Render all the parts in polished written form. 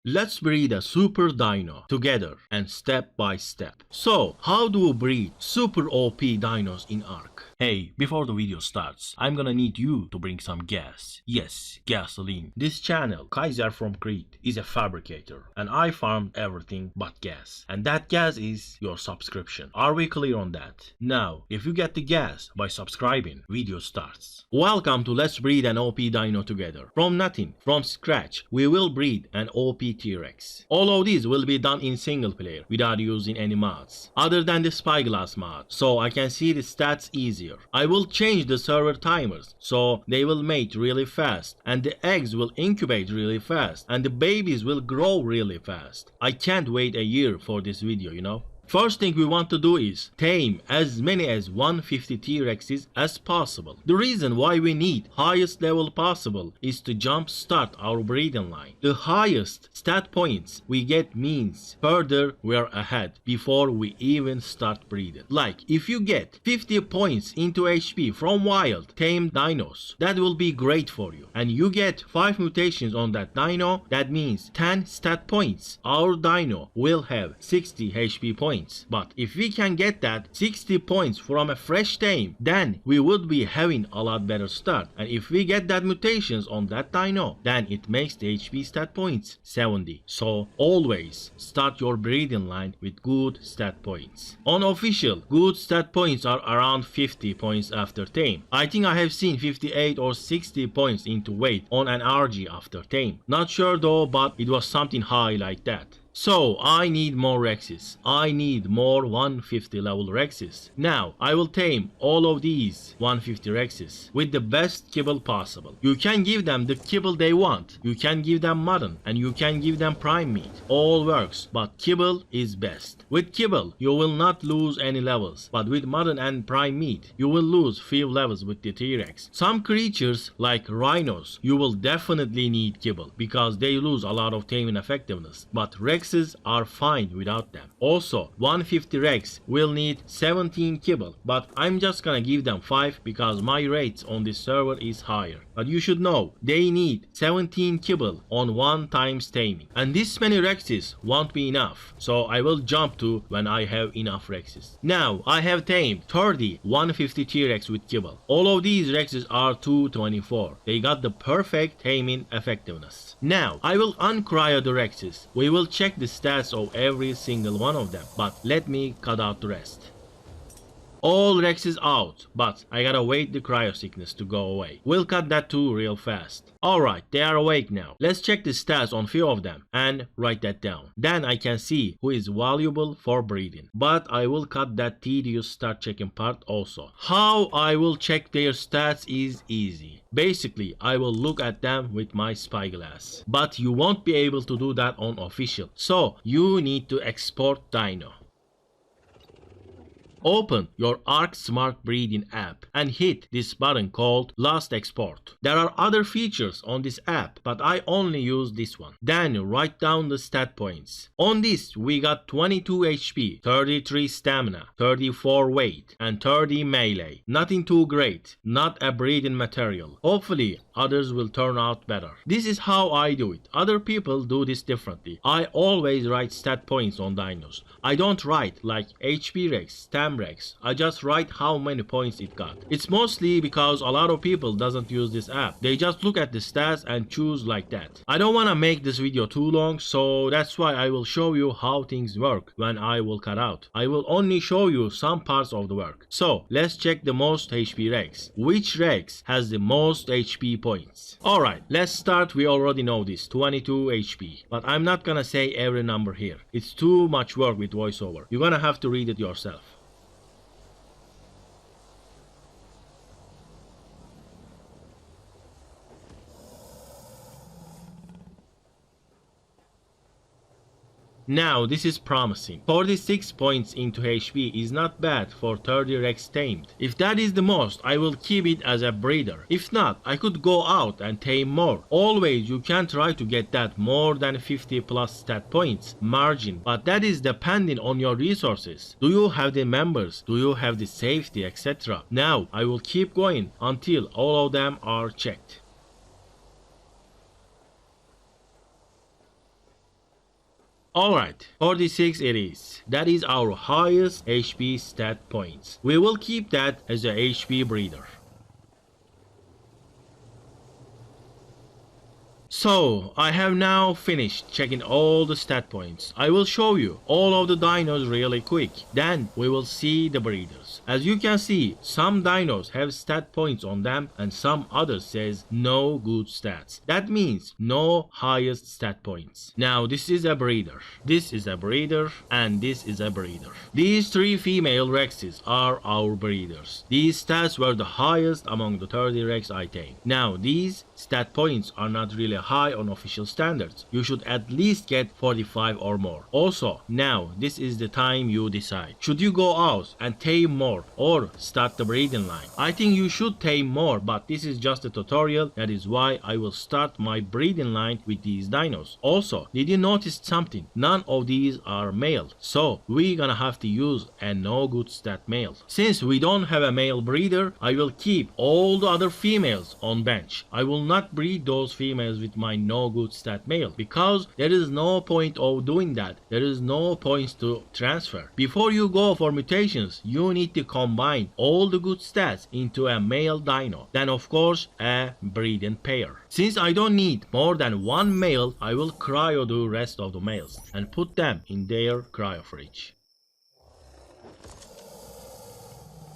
Let's breed a Super Dino together and step by step. So, how do we breed Super OP Dinos in Ark? Hey, before the video starts, I'm gonna need you to bring some gas. Yes, gasoline. This channel, Kaizer from Crete, is a fabricator, and I farmed everything but gas. And that gas is your subscription. Are we clear on that? Now, if you get the gas by subscribing, video starts. Welcome to Let's Breed an OP Dino together. From nothing, from scratch, we will breed an OP T-Rex. All of these will be done in single player without using any mods, other than the spyglass mod, so I can see the stats easier. I will change the server timers so they will mate really fast, and the eggs will incubate really fast, and the babies will grow really fast. I can't wait a year for this video, you know. First thing we want to do is tame as many as 150 T-Rexes as possible. The reason why we need highest level possible is to jump start our breeding line. The highest stat points we get means further we're ahead before we even start breeding. Like if you get 50 points into HP from wild tamed dinos, that will be great for you. And you get 5 mutations on that dino, that means 10 stat points. Our dino will have 60 HP points. But if we can get that 60 points from a fresh tame, then we would be having a lot better start. And if we get that mutations on that dino, then it makes the HP stat points 70. So always start your breeding line with good stat points. On official, good stat points are around 50 points after tame. I think I have seen 58 or 60 points into weight on an RG after tame. Not sure though, but it was something high like that. So I need more Rexes. I need more 150 level Rexes. Now I will tame all of these 150 Rexes with the best kibble possible. You can give them the kibble they want. You can give them mutton and you can give them prime meat. All works, but kibble is best. With kibble you will not lose any levels, but with mutton and prime meat you will lose few levels with the T-Rex. Some creatures like rhinos you will definitely need kibble because they lose a lot of taming effectiveness, but Rexes are fine without them. Also 150 Rex will need 17 kibble, but I'm just gonna give them 5 because my rates on this server is higher. But you should know they need 17 kibble on 1 times taming, and this many Rexes won't be enough, so I will jump to when I have enough Rexes. Now I have tamed 30 150 T-Rex with kibble. All of these Rexes are 224. They got the perfect taming effectiveness. Now I will uncryo the Rexes. We will check the stats of every single one of them, but let me cut out the rest. All Rexes out, but I gotta wait the cryo sickness to go away. We'll cut that too real fast. Alright, they are awake now. Let's check the stats on few of them and write that down. Then I can see who is valuable for breeding. But I will cut that tedious start checking part also. How I will check their stats is easy. Basically, I will look at them with my spyglass. But you won't be able to do that on official. So you need to export Dino. Open your Ark Smart Breeding app and hit this button called Last Export. There are other features on this app, but I only use this one. Then write down the stat points. On this we got 22 HP, 33 stamina, 34 weight, and 30 melee. Nothing too great, not a breeding material. Hopefully others will turn out better. This is how I do it. Other people do this differently. I always write stat points on dinos. I don't write like HP Rex, Stam Rex. I just write how many points it got. It's mostly because a lot of people doesn't use this app. They just look at the stats and choose like that. I don't want to make this video too long, so that's why I will show you how things work when I will cut out. I will only show you some parts of the work. So let's check the most HP Rex. Which Rex has the most HP points? Alright, let's start. We already know this, 22 HP. But I'm not gonna say every number here. It's too much work with voiceover. You're gonna have to read it yourself. Now this is promising. 46 points into HP is not bad for 30 Rex tamed. If that is the most, I will keep it as a breeder. If not, I could go out and tame more. Always you can try to get that more than 50 plus stat points margin, but that is depending on your resources. Do you have the members? Do you have the safety, etc.? Now I will keep going until all of them are checked. Alright, 46 it is. That is our highest HP stat points. We will keep that as a HP breeder. So, I have now finished checking all the stat points. I will show you all of the dinos really quick. Then we will see the breeders. As you can see, some dinos have stat points on them and some others says no good stats. That means no highest stat points. Now this is a breeder, this is a breeder, and this is a breeder. These three female Rexes are our breeders. These stats were the highest among the 30 Rex I tamed. Now these stat points are not really high on official standards. You should at least get 45 or more. Also, now this is the time you decide. Should you go out and tame more or start the breeding line? I think you should tame more, but this is just a tutorial. That is why I will start my breeding line with these dinos. Also, did you notice something? None of these are male, so we're gonna have to use a no good stat male. Since we don't have a male breeder, I will keep all the other females on bench. I will not breed those females with my no good stat male because there is no point of doing that. There is no points to transfer. Before you go for mutations, you need to combine all the good stats into a male dino. Then of course a breeding pair. Since I don't need more than one male, I will cryo the rest of the males and put them in their cryo fridge.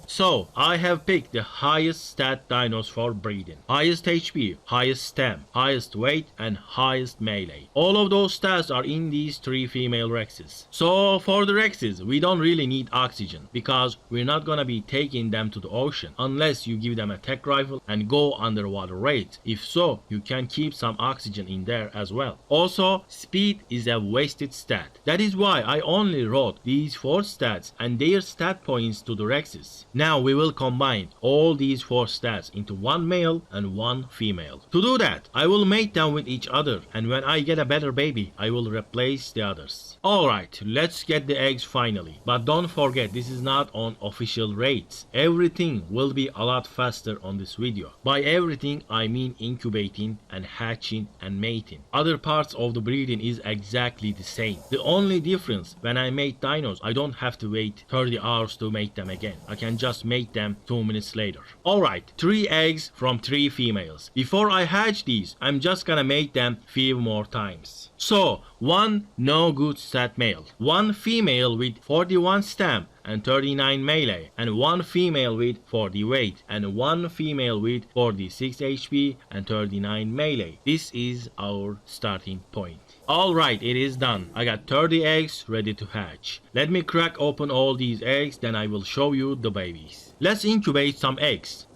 So, I have picked the highest stat dinos for breeding. Highest HP, highest stam, highest weight, and highest melee. All of those stats are in these three female Rexes. So, for the Rexes, we don't really need oxygen because we're not gonna be taking them to the ocean unless you give them a tech rifle and go underwater raids. If so, you can keep some oxygen in there as well. Also, speed is a wasted stat. That is why I only wrote these 4 stats and their stat points to the Rexes. Now we will combine all these 4 stats into one male and one female. To do that, I will mate them with each other, and when I get a better baby, I will replace the others. Alright, let's get the eggs finally. But don't forget, this is not on official rates. Everything will be a lot faster on this video. By everything, I mean incubating and hatching and mating. Other parts of the breeding is exactly the same. The only difference, when I mate dinos, I don't have to wait 30 hours to mate them again. I can just mate them 2 minutes later. Alright, 3 eggs from 3 females. Before I hatch these, I'm just gonna mate them few more times. So, 1 no good stat male, 1 female with 41 stam and 39 melee, and 1 female with 40 weight, and 1 female with 46 HP and 39 melee. This is our starting point. Alright, it is done. I got 30 eggs ready to hatch. Let me crack open all these eggs, then I will show you the babies. Let's incubate some eggs.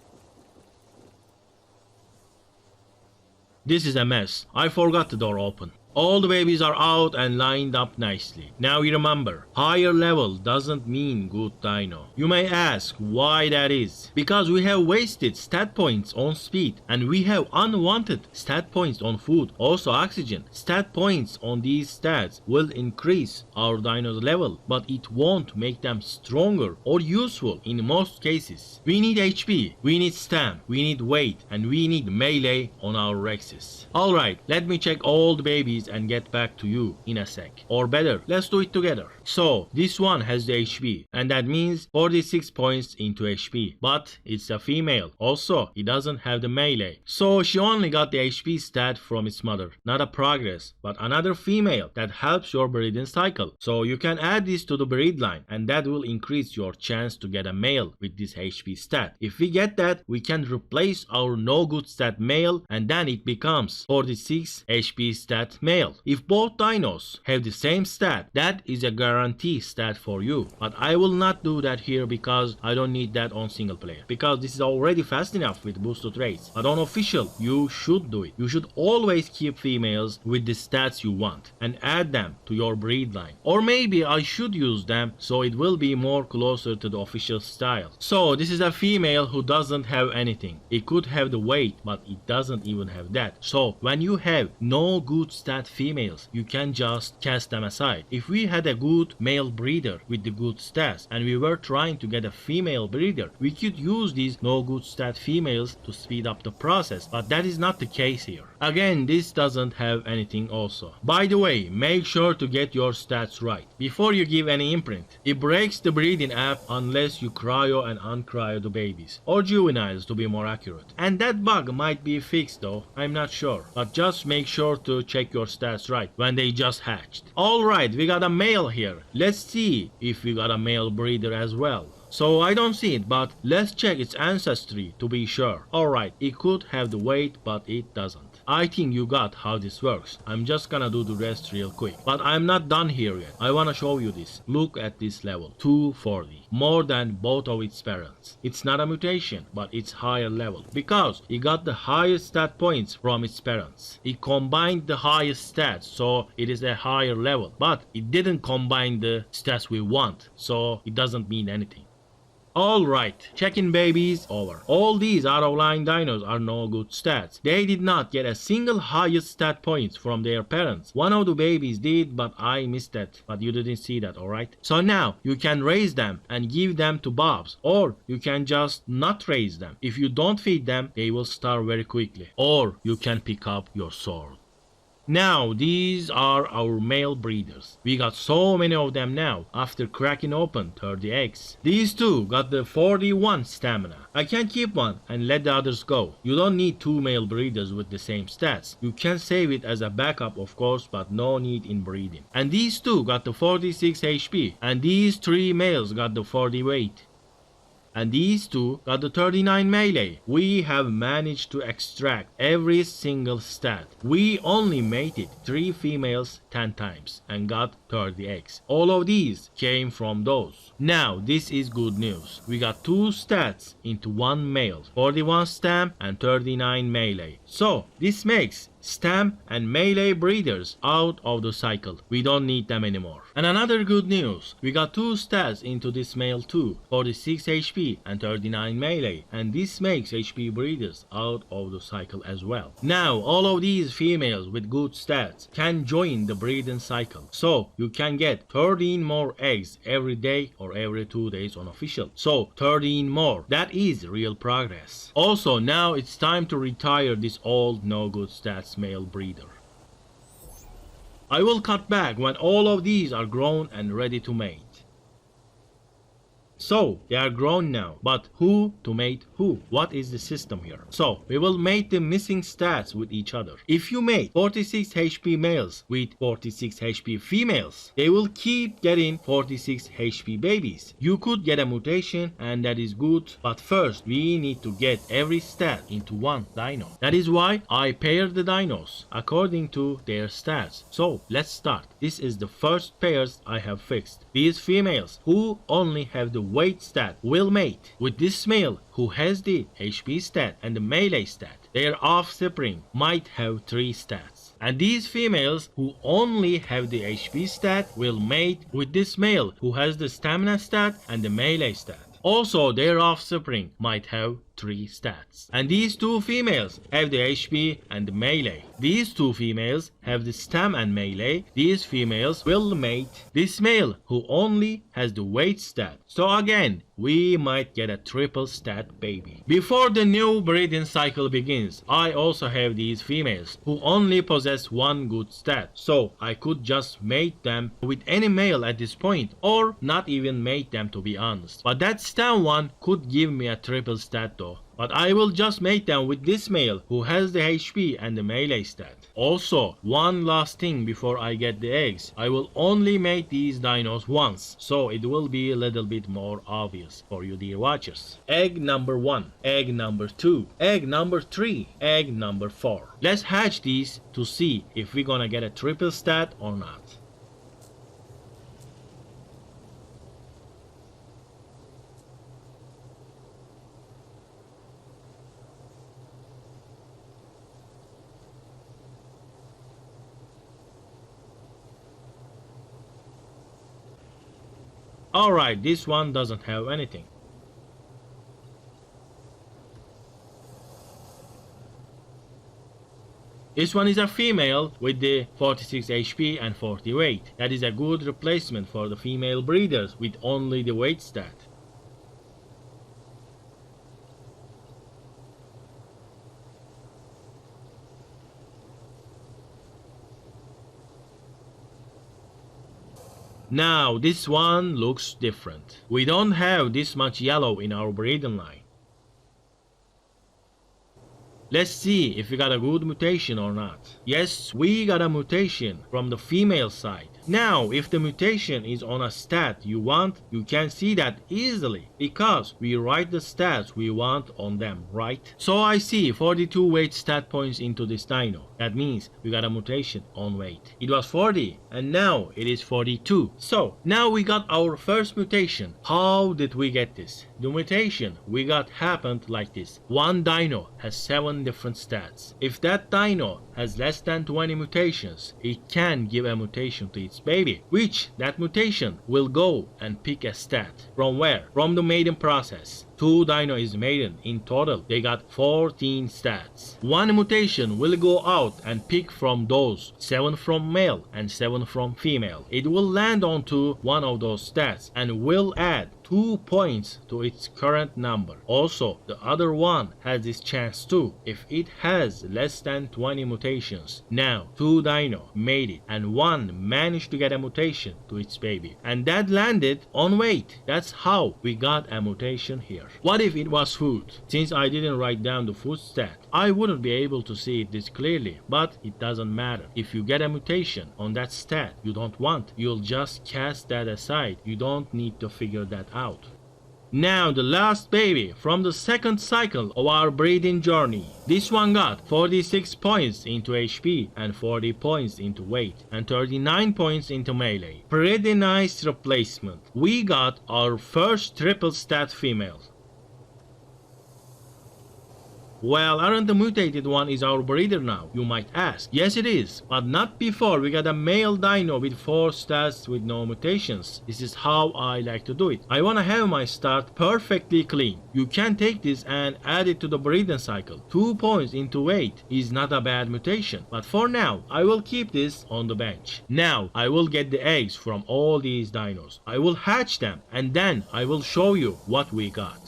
This is a mess. I forgot the door open. All the babies are out and lined up nicely. Now you remember, higher level doesn't mean good dino. You may ask why that is. Because we have wasted stat points on speed and we have unwanted stat points on food, also oxygen. Stat points on these stats will increase our dino's level, but it won't make them stronger or useful in most cases. We need HP, we need stam, we need weight, and we need melee on our Rexes. Alright, let me check all the babies and get back to you in a sec. Or better, let's do it together. So, this one has the HP, and that means 46 points into HP. But it's a female. Also, it doesn't have the melee. So, she only got the HP stat from its mother. Not a progress, but another female that helps your breeding cycle. So, you can add this to the breed line, and that will increase your chance to get a male with this HP stat. If we get that, we can replace our no good stat male, and then it becomes 46 HP stat male. If both dinos have the same stat, that is a guarantee stat for you. But I will not do that here because I don't need that on single player. Because this is already fast enough with boosted rates. But on official, you should do it. You should always keep females with the stats you want and add them to your breed line. Or maybe I should use them so it will be more closer to the official style. So this is a female who doesn't have anything. It could have the weight, but it doesn't even have that. So when you have no good stat stat females, you can just cast them aside. If we had a good male breeder with the good stats and we were trying to get a female breeder, we could use these no good stat females to speed up the process, but that is not the case here. Again, this doesn't have anything also. By the way, make sure to get your stats right before you give any imprint. It breaks the breeding app unless you cryo and uncryo the babies, or juveniles to be more accurate. And that bug might be fixed though, I'm not sure. But just make sure to check your stats right when they just hatched. Alright, we got a male here. Let's see if we got a male breeder as well. So I don't see it, but let's check its ancestry to be sure. Alright, it could have the weight, but it doesn't. I think you got how this works. I'm just gonna do the rest real quick. But I'm not done here yet. I wanna show you this. Look at this level. 240. More than both of its parents. It's not a mutation, but it's higher level. Because it got the highest stat points from its parents. It combined the highest stats, so it is a higher level. But it didn't combine the stats we want, so it doesn't mean anything. Alright, check-in babies over. All these out-of-line dinos are no good stats. They did not get a single highest stat points from their parents. One of the babies did, but I missed that. But you didn't see that, alright? So now, you can raise them and give them to Bobs. Or you can just not raise them. If you don't feed them, they will starve very quickly. Or you can pick up your sword. Now, these are our male breeders. We got so many of them now, after cracking open 30 eggs. These two got the 41 stamina. I can keep one and let the others go. You don't need two male breeders with the same stats. You can save it as a backup of course, but no need in breeding. And these two got the 46 HP. And these three males got the 40 weight. And these two got the 39 melee. We have managed to extract every single stat. We only mated 3 females 10 times and got 30 eggs. All of these came from those. Now this is good news. We got 2 stats into 1 male, 41 stam and 39 melee. So this makes stam and melee breeders out of the cycle. We don't need them anymore. And another good news, we got 2 stats into this male too, 46 HP and 39 melee, and this makes HP breeders out of the cycle as well. Now all of these females with good stats can join the breeding cycle, so you can get 13 more eggs every day or every 2 days on official. So 13 more, that is real progress. Also now it's time to retire this old no good stats male breeder. I will cut back when all of these are grown and ready to mate. So, they are grown now, but who to mate who? What is the system here? So, we will mate the missing stats with each other. If you mate 46 HP males with 46 HP females, they will keep getting 46 HP babies. You could get a mutation and that is good, but first we need to get every stat into one dino. That is why I paired the dinos according to their stats. So, let's start. This is the first pairs I have fixed. These females who only have the weight stat will mate with this male who has the HP stat and the melee stat. Their offspring might have 3 stats. And these females who only have the HP stat will mate with this male who has the stamina stat and the melee stat. Also, their offspring might have 3 stats. And these 2 females have the HP and the melee. These 2 females have the stam and melee. These females will mate this male who only has the weight stat. So again, we might get a triple stat baby. Before the new breeding cycle begins, I also have these females who only possess 1 good stat. So I could just mate them with any male at this point, or not even mate them to be honest. But that stam one could give me a triple stat though. But I will just mate them with this male who has the HP and the melee stat. Also, one last thing before I get the eggs. I will only mate these dinos once, so it will be a little bit more obvious for you dear watchers. Egg number 1, egg number 2, egg number 3, egg number 4. Let's hatch these to see if we're gonna get a triple stat or not. Alright, this one doesn't have anything. This one is a female with the 46 HP and 40 weight. That is a good replacement for the female breeders with only the weight stat. Now this one looks different. We don't have this much yellow in our breeding line. Let's see if we got a good mutation or not. Yes, we got a mutation from the female side. Now, if the mutation is on a stat you want, you can see that easily because we write the stats we want on them, right? So I see 42 weight stat points into this dino. That means we got a mutation on weight. It was 40 and now it is 42. So now we got our first mutation. How did we get this? The mutation we got happened like this. One dino has 7 different stats. If that dino has less than 20 mutations, it can give a mutation to its baby, which that mutation will go and pick a stat. From where? From the mating process. 2 dino is mated. In total, they got 14 stats. One mutation will go out and pick from those 7 from male and 7 from female. It will land onto one of those stats and will add 2 points to its current number. Also, the other one has this chance too if it has less than 20 mutations. Now, 2 dino made it and 1 managed to get a mutation to its baby. And that landed on weight. That's how we got a mutation here. What if it was food? Since I didn't write down the food stat, I wouldn't be able to see it this clearly, but it doesn't matter. If you get a mutation on that stat you don't want, you'll just cast that aside. You don't need to figure that out. Now the last baby from the second cycle of our breeding journey. This one got 46 points into HP and 40 points into weight and 39 points into melee. Pretty nice replacement. We got our first triple stat female. Well, aren't the mutated one is our breeder now, you might ask. Yes it is, but not before we got a male dino with 4 stats with no mutations. This is how I like to do it. I wanna have my start perfectly clean. You can take this and add it to the breeding cycle. 2 points into weight is not a bad mutation, but for now I will keep this on the bench. Now I will get the eggs from all these dinos. I will hatch them and then I will show you what we got.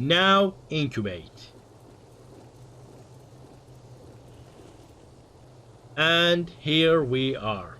Now incubate. And here we are.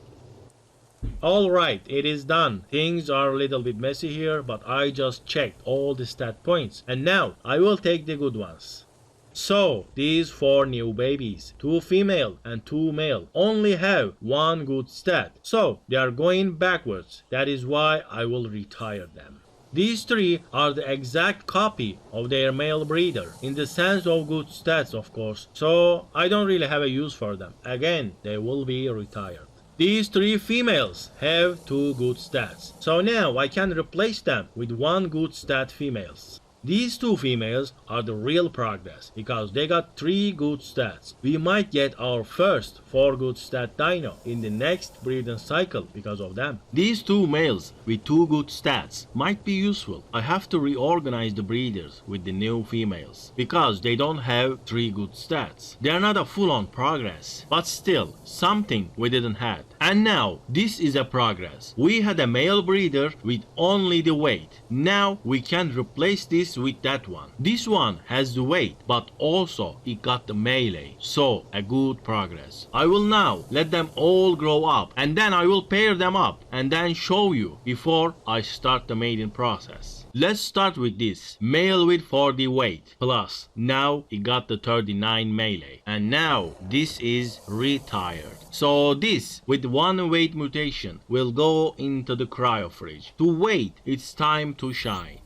Alright, it is done. Things are a little bit messy here, but I just checked all the stat points. And now I will take the good ones. So, these 4 new babies, 2 female and 2 male, only have 1 good stat. So, they are going backwards. That is why I will retire them. These 3 are the exact copy of their male breeder, in the sense of good stats of course, so I don't really have a use for them. Again, they will be retired. These 3 females have 2 good stats, so now I can replace them with 1 good stat females. These 2 females are the real progress because they got 3 good stats. We might get our first 4 good stat dino in the next breeding cycle because of them. These 2 males with 2 good stats might be useful. I have to reorganize the breeders with the new females because they don't have 3 good stats. They are not a full-on progress, but still something we didn't have. And now this is a progress. We had a male breeder with only the weight. Now we can replace this with that one. This one has the weight, but also it got the melee, so a good progress. I will now let them all grow up and then I will pair them up and then show you before I start the mating process. Let's start with this male with 40 weight plus now it got the 39 melee and now this is retired. So this with 1 weight mutation will go into the cryo fridge. To wait, it's time to shine.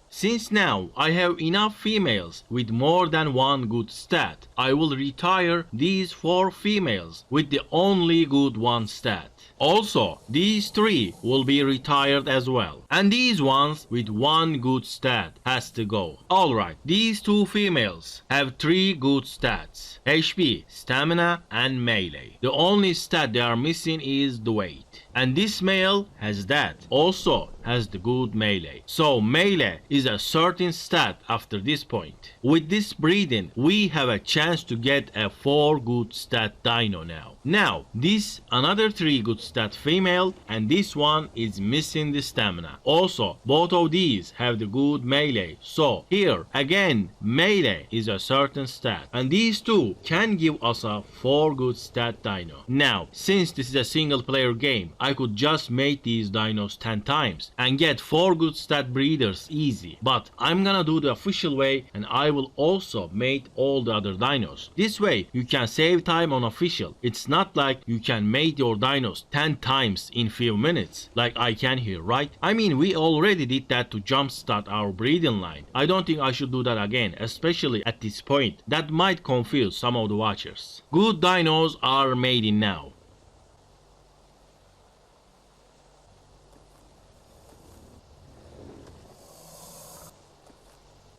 Since now I have enough females with more than 1 good stat, I will retire these 4 females with the only good 1 stat. Also, these 3 will be retired as well. And these ones with 1 good stat has to go. Alright, these 2 females have 3 good stats: HP, stamina and melee. The only stat they are missing is the weight. And this male has that. Also has the good melee. So melee is a certain stat after this point. With this breeding, we have a chance to get a 4 good stat dino now. Now, this another 3 good stat female, and this one is missing the stamina. Also, both of these have the good melee. So here, again, melee is a certain stat. And these two can give us a 4 good stat dino. Now, since this is a single player game, I could just mate these dinos 10 times and get 4 good stat breeders easy. But I'm gonna do the official way, and I will also mate all the other dinos. This way you can save time on official. It's not like you can mate your dinos 10 times in few minutes like I can here, right? I mean, we already did that to jumpstart our breeding line. I don't think I should do that again, especially at this point. That might confuse some of the watchers. Good dinos are mating now.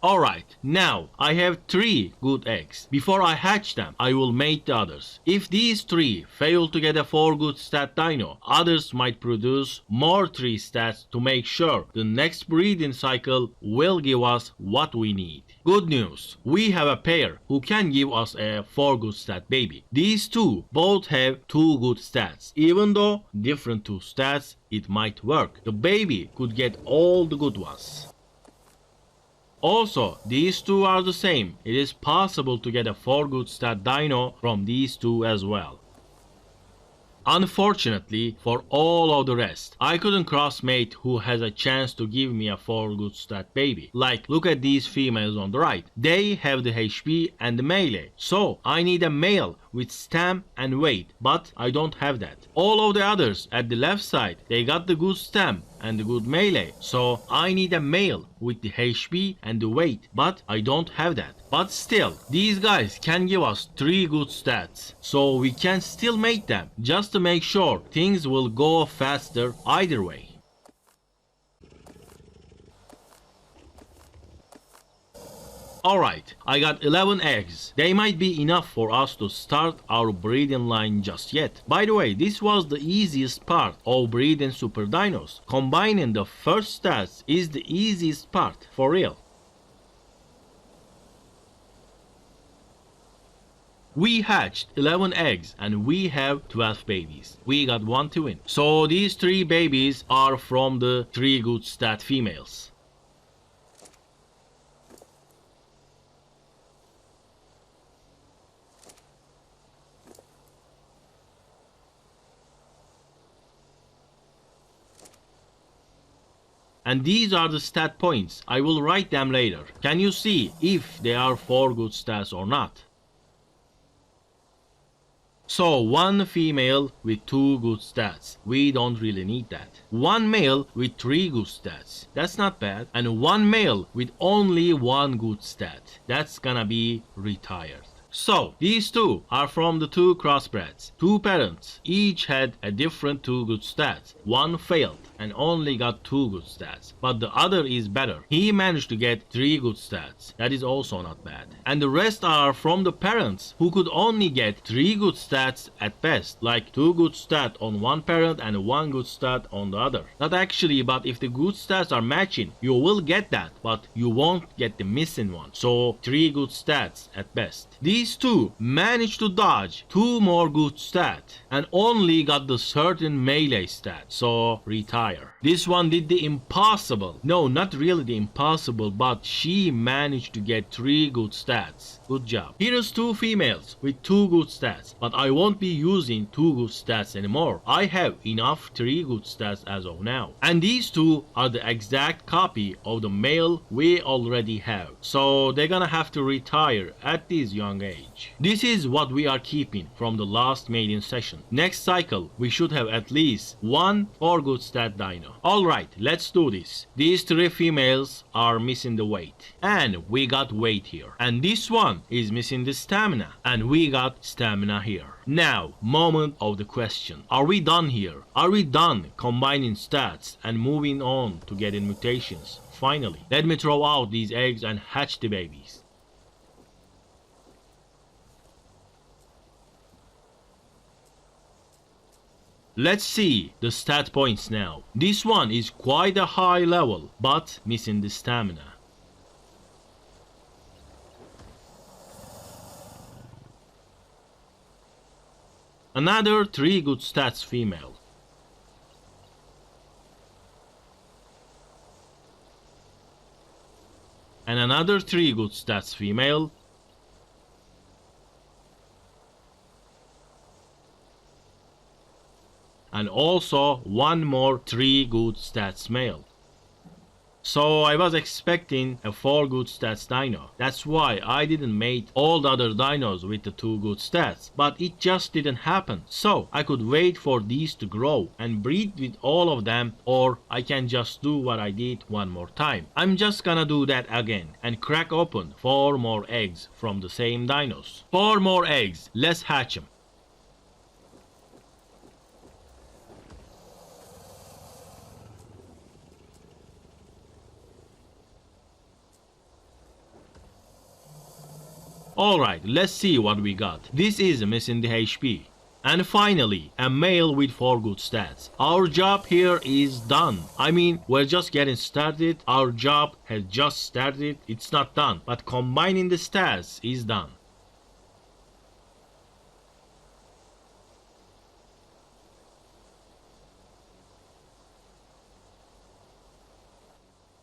Alright, now I have 3 good eggs. Before I hatch them, I will mate the others. If these 3 fail to get a 4 good stat dino, others might produce more 3 stats to make sure the next breeding cycle will give us what we need. Good news, we have a pair who can give us a 4 good stat baby. These two both have 2 good stats. Even though different 2 stats, it might work. The baby could get all the good ones. Also, these two are the same. It is possible to get a 4 good stat dino from these two as well. Unfortunately, for all of the rest, I couldn't crossmate who has a chance to give me a 4 good stat baby. Like, look at these females on the right. They have the HP and the melee. So, I need a male with stam and weight, but I don't have that. All of the others at the left side, they got the good stam and the good melee. So, I need a male with the HP and the weight, but I don't have that. But still, these guys can give us 3 good stats, so we can still mate them, just to make sure things will go faster either way. Alright, I got 11 eggs. They might be enough for us to start our breeding line just yet. By the way, this was the easiest part of breeding super dinos. Combining the first stats is the easiest part, for real. We hatched 11 eggs and we have 12 babies. We got 1 to win. So these 3 babies are from the 3 good stat females. And these are the stat points. I will write them later. Can you see if they are 4 good stats or not? So 1 female with 2 good stats. We don't really need that. 1 male with 3 good stats. That's not bad. And 1 male with only 1 good stat. That's gonna be retired. So, these two are from the 2 crossbreds. 2 parents, each had a different 2 good stats. One failed and only got 2 good stats, but the other is better. He managed to get 3 good stats. That is also not bad. And the rest are from the parents who could only get 3 good stats at best, like 2 good stat on one parent and 1 good stat on the other. Not actually, but if the good stats are matching, you will get that, but you won't get the missing one. So 3 good stats at best. These two managed to dodge 2 more good stat and only got the certain melee stat, so retire. This one did the impossible. No, not really the impossible, but she managed to get 3 good stats. Good job. Here's 2 females with 2 good stats, but I won't be using 2 good stats anymore. I have enough 3 good stats as of now. And these 2 are the exact copy of the male we already have. So they're gonna have to retire at this young age. This is what we are keeping from the last mating session. Next cycle, we should have at least 1 4 good stat dino. Alright, let's do this. These 3 females are missing the weight. And we got weight here. And this one is missing the stamina. And we got stamina here. Now, moment of the question. Are we done here? Are we done combining stats and moving on to getting mutations? Finally, let me throw out these eggs and hatch the babies. Let's see the stat points now. This one is quite a high level, but missing the stamina. Another 3 good stats female. And another 3 good stats female. And also one more 3 good stats male. So I was expecting a 4 good stats dino. That's why I didn't make all the other dinos with the 2 good stats. But it just didn't happen. So I could wait for these to grow and breed with all of them, or I can just do what I did one more time. I'm just gonna do that again and crack open 4 more eggs from the same dinos. 4 more eggs, let's hatch them. Alright, let's see what we got. This is missing the HP. And finally, a male with 4 good stats. Our job here is done. I mean, we're just getting started. Our job has just started. It's not done. But combining the stats is done.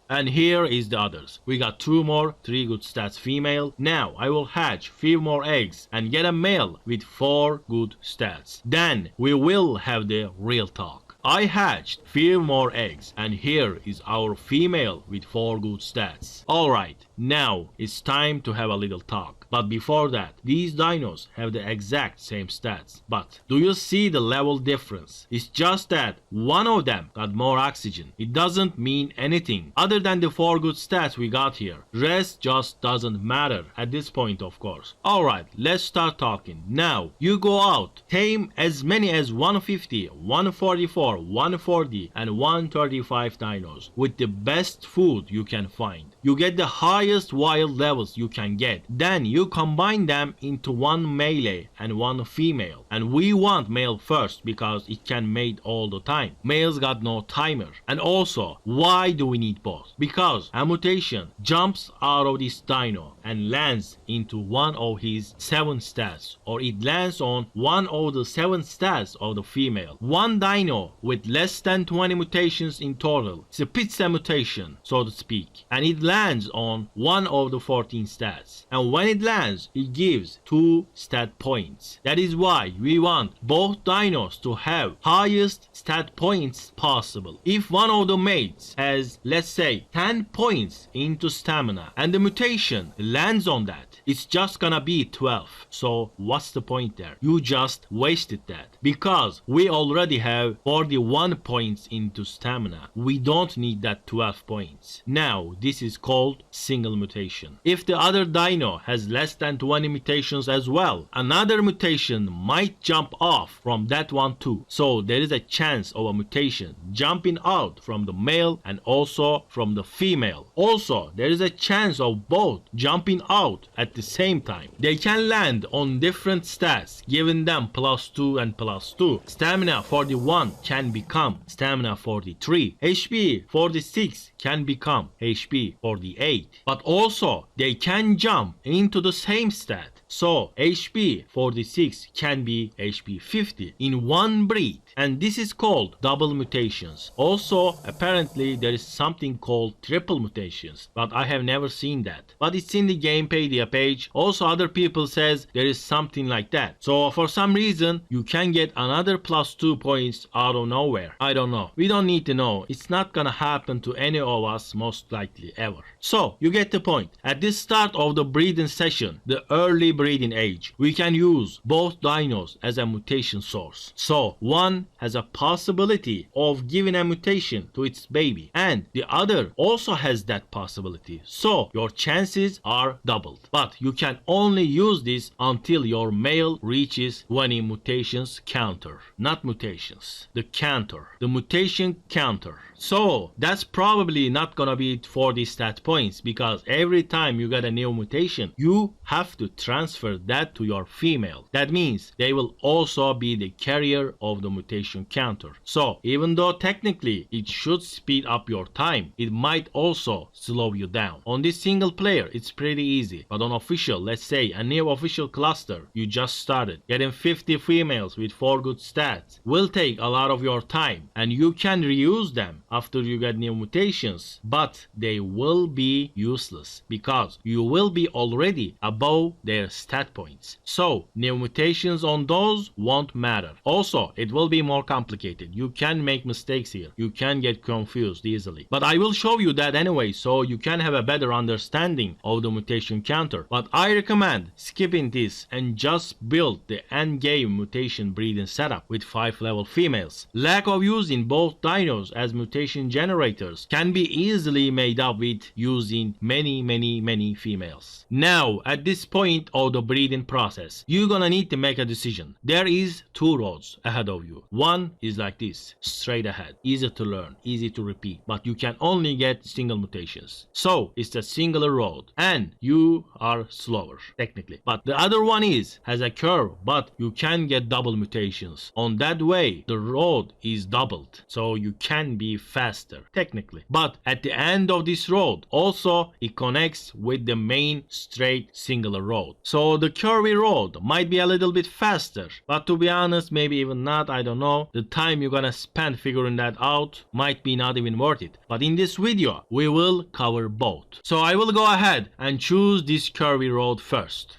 And here is the others. We got 2 more 3 good stats female. Now I will hatch few more eggs and get a male with 4 good stats. Then we will have the real talk. I hatched few more eggs and here is our female with 4 good stats. Alright, now it's time to have a little talk. But before that, these dinos have the exact same stats. But do you see the level difference? It's just that one of them got more oxygen. It doesn't mean anything other than the 4 good stats we got here. Rest just doesn't matter at this point, of course. Alright, let's start talking. Now, you go out, tame as many as 150, 144, 140 and 135 dinos with the best food you can find. You get the highest wild levels you can get. Then you combine them into one male and one female. And we want male first because it can mate all the time. Males got no timer. And also, why do we need both? Because a mutation jumps out of this dino and lands into one of his 7 stats, or it lands on one of the 7 stats of the female. One dino with less than 20 mutations in total. It's a pizza mutation, so to speak. And it lands on one of the 14 stats. And when it lands, it gives 2 stat points. That is why we want both dinos to have highest stat points possible. If one of the mates has, let's say, 10 points into stamina and the mutation lands on that, it's just gonna be 12. So what's the point there? You just wasted that. Because we already have 41 points into stamina. We don't need that 12 points. Now, this is called single mutation. If the other dino has less than 20 mutations as well, another mutation might jump off from that one too. So there is a chance of a mutation jumping out from the male and also from the female. Also, there is a chance of both jumping out at the same time. They can land on different stats, giving them +2 and +2. Stamina 41 can become stamina 43. HP 46 can become HP 48. But also, they can jump into the same stat. So HP 46 can be HP 50 in one breed, and this is called double mutations. Also, apparently there is something called triple mutations, but I have never seen that. But it's in the Gamepedia page. Also, other people says there is something like that. So for some reason, you can get another +2 points out of nowhere. I don't know. We don't need to know. It's not gonna happen to any of us, most likely ever. So you get the point. At this start of the breeding session, the early breeding age, we can use both dinos as a mutation source. So one has a possibility of giving a mutation to its baby, and the other also has that possibility. So your chances are doubled. But you can only use this until your male reaches 20 mutations counter. Not mutations, the counter, the mutation counter. So that's probably not gonna be 40 stat points, because every time you get a new mutation, you have to transfer that to your female. That means they will also be the carrier of the mutation. mutation counter. So even though technically it should speed up your time, it might also slow you down. On this single player it's pretty easy, but on official, let's say a new official cluster you just started, getting 50 females with 4 good stats will take a lot of your time, and you can reuse them after you get new mutations, but they will be useless because you will be already above their stat points. So new mutations on those won't matter. Also, it will be more complicated. You can make mistakes here. You can get confused easily. But I will show you that anyway, so you can have a better understanding of the mutation counter. But I recommend skipping this and just build the end game mutation breeding setup with 5 level females. Lack of using both dinos as mutation generators can be easily made up with using many females. Now, at this point of the breeding process, you're gonna need to make a decision. There is 2 roads ahead of you. One is like this, straight ahead, easy to learn, easy to repeat, but you can only get single mutations. So it's a singular road and you are slower technically. But the other one has a curve, but you can get double mutations. On that way, the road is doubled, so you can be faster technically. But at the end of this road, also it connects with the main straight singular road. So the curvy road might be a little bit faster, but to be honest, maybe even not, I don't know. The time you're gonna spend figuring that out might be not even worth it. But in this video, we will cover both. So I will go ahead and choose this curvy road first.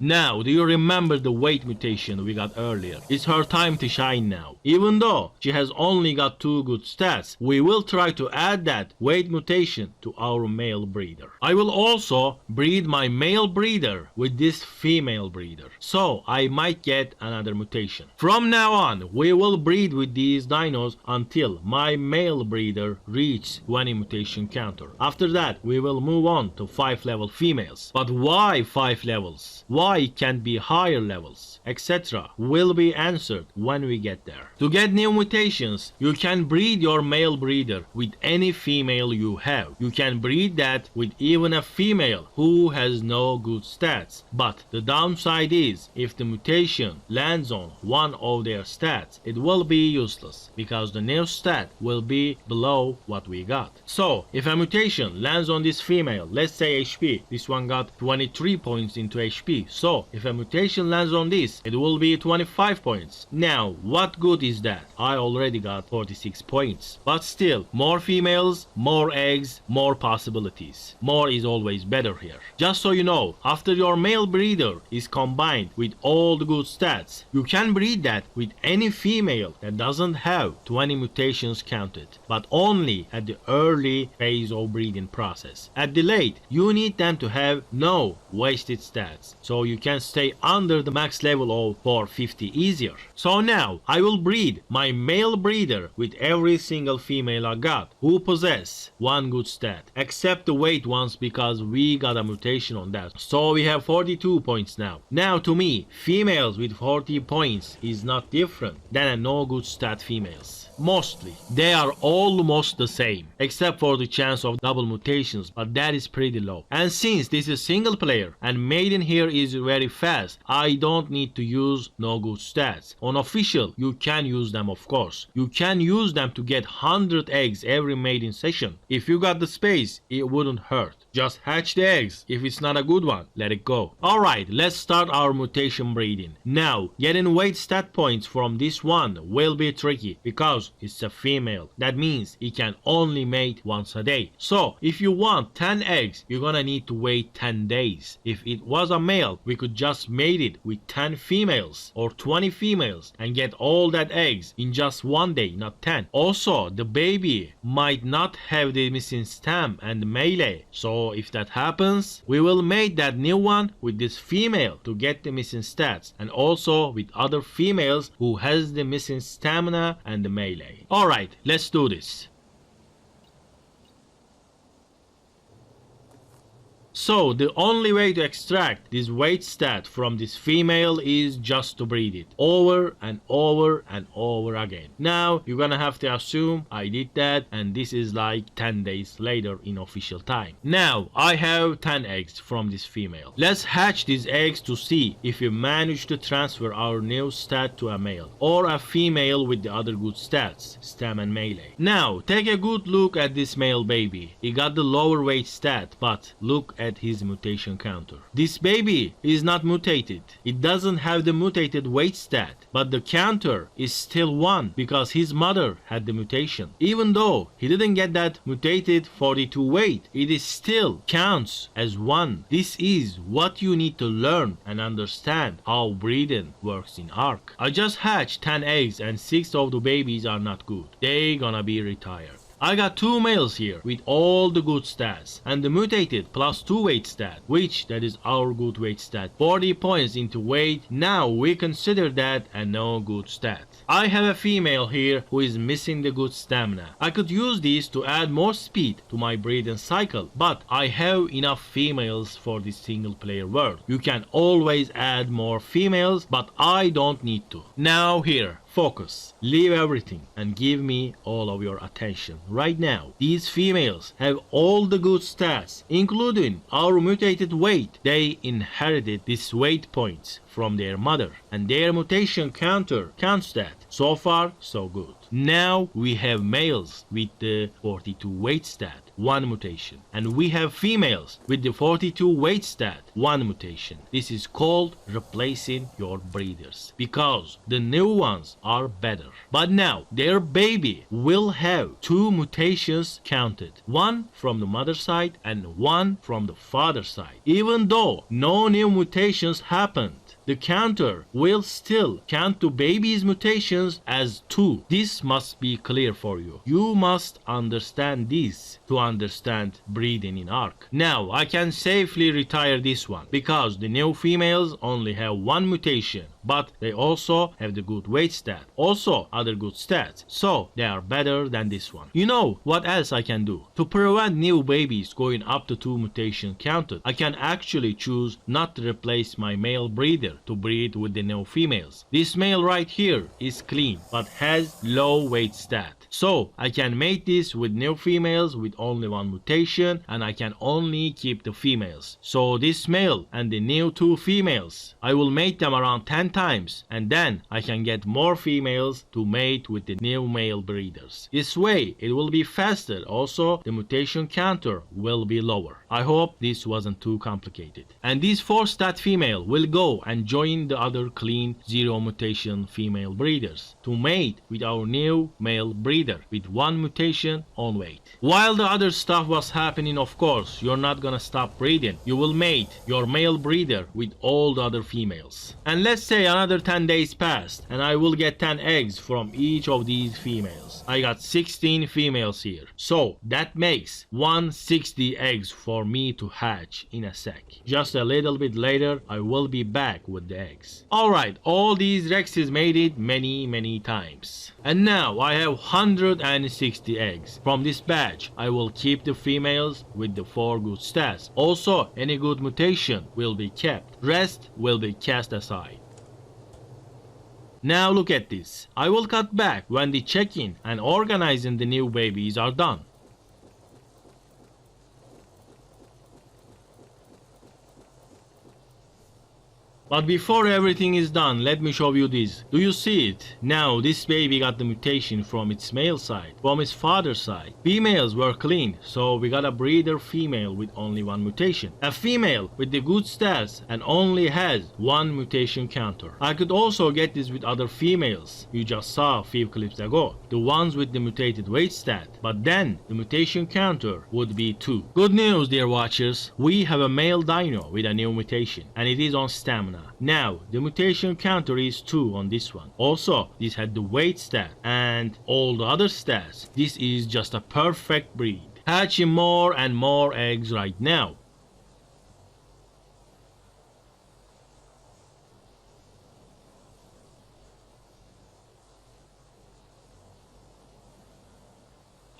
Now, do you remember the weight mutation we got earlier? It's her time to shine now. Even though she has only got 2 good stats, we will try to add that weight mutation to our male breeder. I will also breed my male breeder with this female breeder, so I might get another mutation. From now on, we will breed with these dinos until my male breeder reaches 20 mutation counter. After that, we will move on to 5 level females. But why 5 levels? Why it can't be higher levels, etc. will be answered when we get there. To get new mutations, you can breed your male breeder with any female you have. You can breed that with even a female who has no good stats. But the downside is, if the mutation lands on one of their stats, it will be useless because the new stat will be below what we got. So if a mutation lands on this female, let's say HP, this one got 23 points into HP. So if a mutation lands on this, it will be 25 points. Now, what good is that? I already got 46 points. But still, more females, more eggs, more possibilities. More is always better here. Just so you know, after your male breeder is combined with all the good stats, you can breed that with any female that doesn't have 20 mutations counted, but only at the early phase of breeding process. At the late, you need them to have no wasted stats, so you can stay under the max level of 450 easier. So now I will breed my male breeder with every single female I got who possess 1 good stat, except the weight ones because we got a mutation on that. So we have 42 points now. Now to me, females with 40 points is not different than a no good stat females. Mostly, they are almost the same, except for the chance of double mutations, but that is pretty low. And since this is single player and maiden here is very fast, I don't need to use no good stats. On official, you can use them, of course. You can use them to get 100 eggs every maiden session. If you got the space, it wouldn't hurt. Just hatch the eggs. If it's not a good one, let it go. Alright, let's start our mutation breeding. Now, getting weight stat points from this one will be tricky because it's a female. That means it can only mate once a day. So, if you want 10 eggs, you're gonna need to wait 10 days. If it was a male, we could just mate it with 10 females or 20 females and get all that eggs in just 1 day, not 10. Also, the baby might not have the missing stem and melee. So if that happens, we will mate that new one with this female to get the missing stats, and also with other females who has the missing stamina and the melee. Alright, let's do this. So the only way to extract this weight stat from this female is just to breed it over and over and over again. Now you're gonna have to assume I did that, and this is like 10 days later in official time. Now I have 10 eggs from this female. Let's hatch these eggs to see if we manage to transfer our new stat to a male or a female with the other good stats, stam and melee. Now take a good look at this male baby. He got the lower weight stat, but look at his mutation counter. This baby is not mutated. It doesn't have the mutated weight stat, but the counter is still 1 because his mother had the mutation. Even though he didn't get that mutated 42 weight, it is still counts as 1. This is what you need to learn and understand how breeding works in Ark. I just hatched 10 eggs and 6 of the babies are not good. They gonna be retired. I got 2 males here with all the good stats and the mutated plus 2 weight stat, which that is our good weight stat. 40 points into weight. Now we consider that a no good stat. I have a female here who is missing the good stamina. I could use this to add more speed to my breeding cycle, but I have enough females for this single player world. You can always add more females, but I don't need to. Now here, focus, leave everything and give me all of your attention right now. These females have all the good stats, including our mutated weight. They inherited these weight points from their mother, and their mutation counter counts that. So far, so good. Now we have males with the 42 weight stat, 1 mutation, and we have females with the 42 weight stat, 1 mutation. This is called replacing your breeders because the new ones are better. But now their baby will have 2 mutations counted, 1 from the mother side and 1 from the father side. Even though no new mutations happened, the counter will still count the baby's mutations as 2. This must be clear for you. You must understand this to understand breeding in Ark. Now I can safely retire this one because the new females only have 1 mutation, but they also have the good weight stat, also other good stats, so they are better than this one. You know what else I can do? To prevent new babies going up to 2 mutation counted, I can actually choose not to replace my male breeder to breed with the new females. This male right here is clean but has low weight stat, so I can mate this with new females with only 1 mutation, and I can only keep the females. So this male and the new 2 females, I will mate them around 10 times, and then I can get more females to mate with the new male breeders. This way it will be faster. Also the mutation counter will be lower. I hope this wasn't too complicated. And this 4 stat female will go and join the other clean 0 mutation female breeders to mate with our new male breeder with 1 mutation on weight. While the other stuff was happening, of course, you're not gonna stop breeding. You will mate your male breeder with all the other females. And let's say another 10 days passed and I will get 10 eggs from each of these females. I got 16 females here. So that makes 160 eggs for me to hatch in a sec. Just a little bit later, I will be back with the eggs. Alright, all these Rexes made it many times. And now I have 160 eggs. From this batch, I will keep the females with the 4 good stats. Also, any good mutation will be kept. Rest will be cast aside. Now look at this. I will cut back when the check-in and organizing the new babies are done. But before everything is done, let me show you this. Do you see it? Now this baby got the mutation from its male side, from its father's side. Females were clean, so we got a breeder female with only 1 mutation. A female with the good stats and only has 1 mutation counter. I could also get this with other females you just saw a few clips ago, the ones with the mutated weight stat, but then the mutation counter would be 2. Good news, dear watchers, we have a male dino with a new mutation, and it is on stamina. Now the mutation counter is 2 on this one. Also this had the weight stat and all the other stats. This is just a perfect breed. Hatching more and more eggs right now.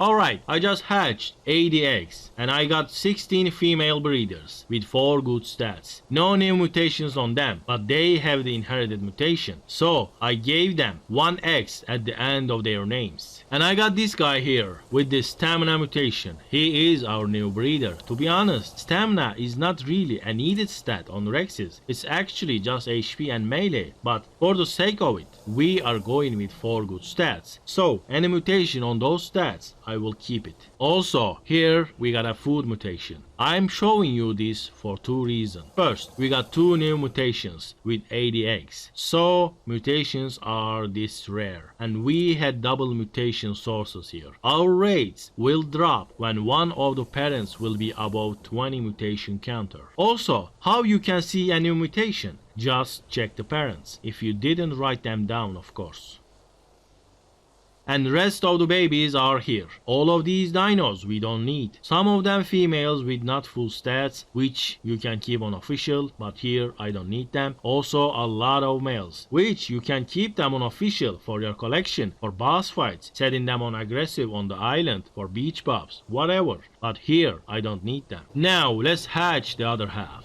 Alright, I just hatched 80 eggs and I got 16 female breeders with 4 good stats. No new mutations on them, but they have the inherited mutation. So I gave them 1 X at the end of their names. And I got this guy here with the stamina mutation. He is our new breeder. To be honest, stamina is not really a needed stat on Rexes. It's actually just HP and melee. But for the sake of it, we are going with 4 good stats. So any mutation on those stats, I will keep it. Also, here we got a food mutation. I'm showing you this for 2 reasons. First, we got 2 new mutations with 80 eggs. So, mutations are this rare. And we had double mutation sources here. Our rates will drop when one of the parents will be above 20 mutation counter. Also, how you can see a new mutation? Just check the parents. If you didn't write them down, of course. And the rest of the babies are here. All of these dinos we don't need. Some of them females with not full stats, which you can keep on official, but here I don't need them. Also a lot of males, which you can keep them on official for your collection, for boss fights, setting them on aggressive on the island, for beach bobs, whatever. But here I don't need them. Now let's hatch the other half.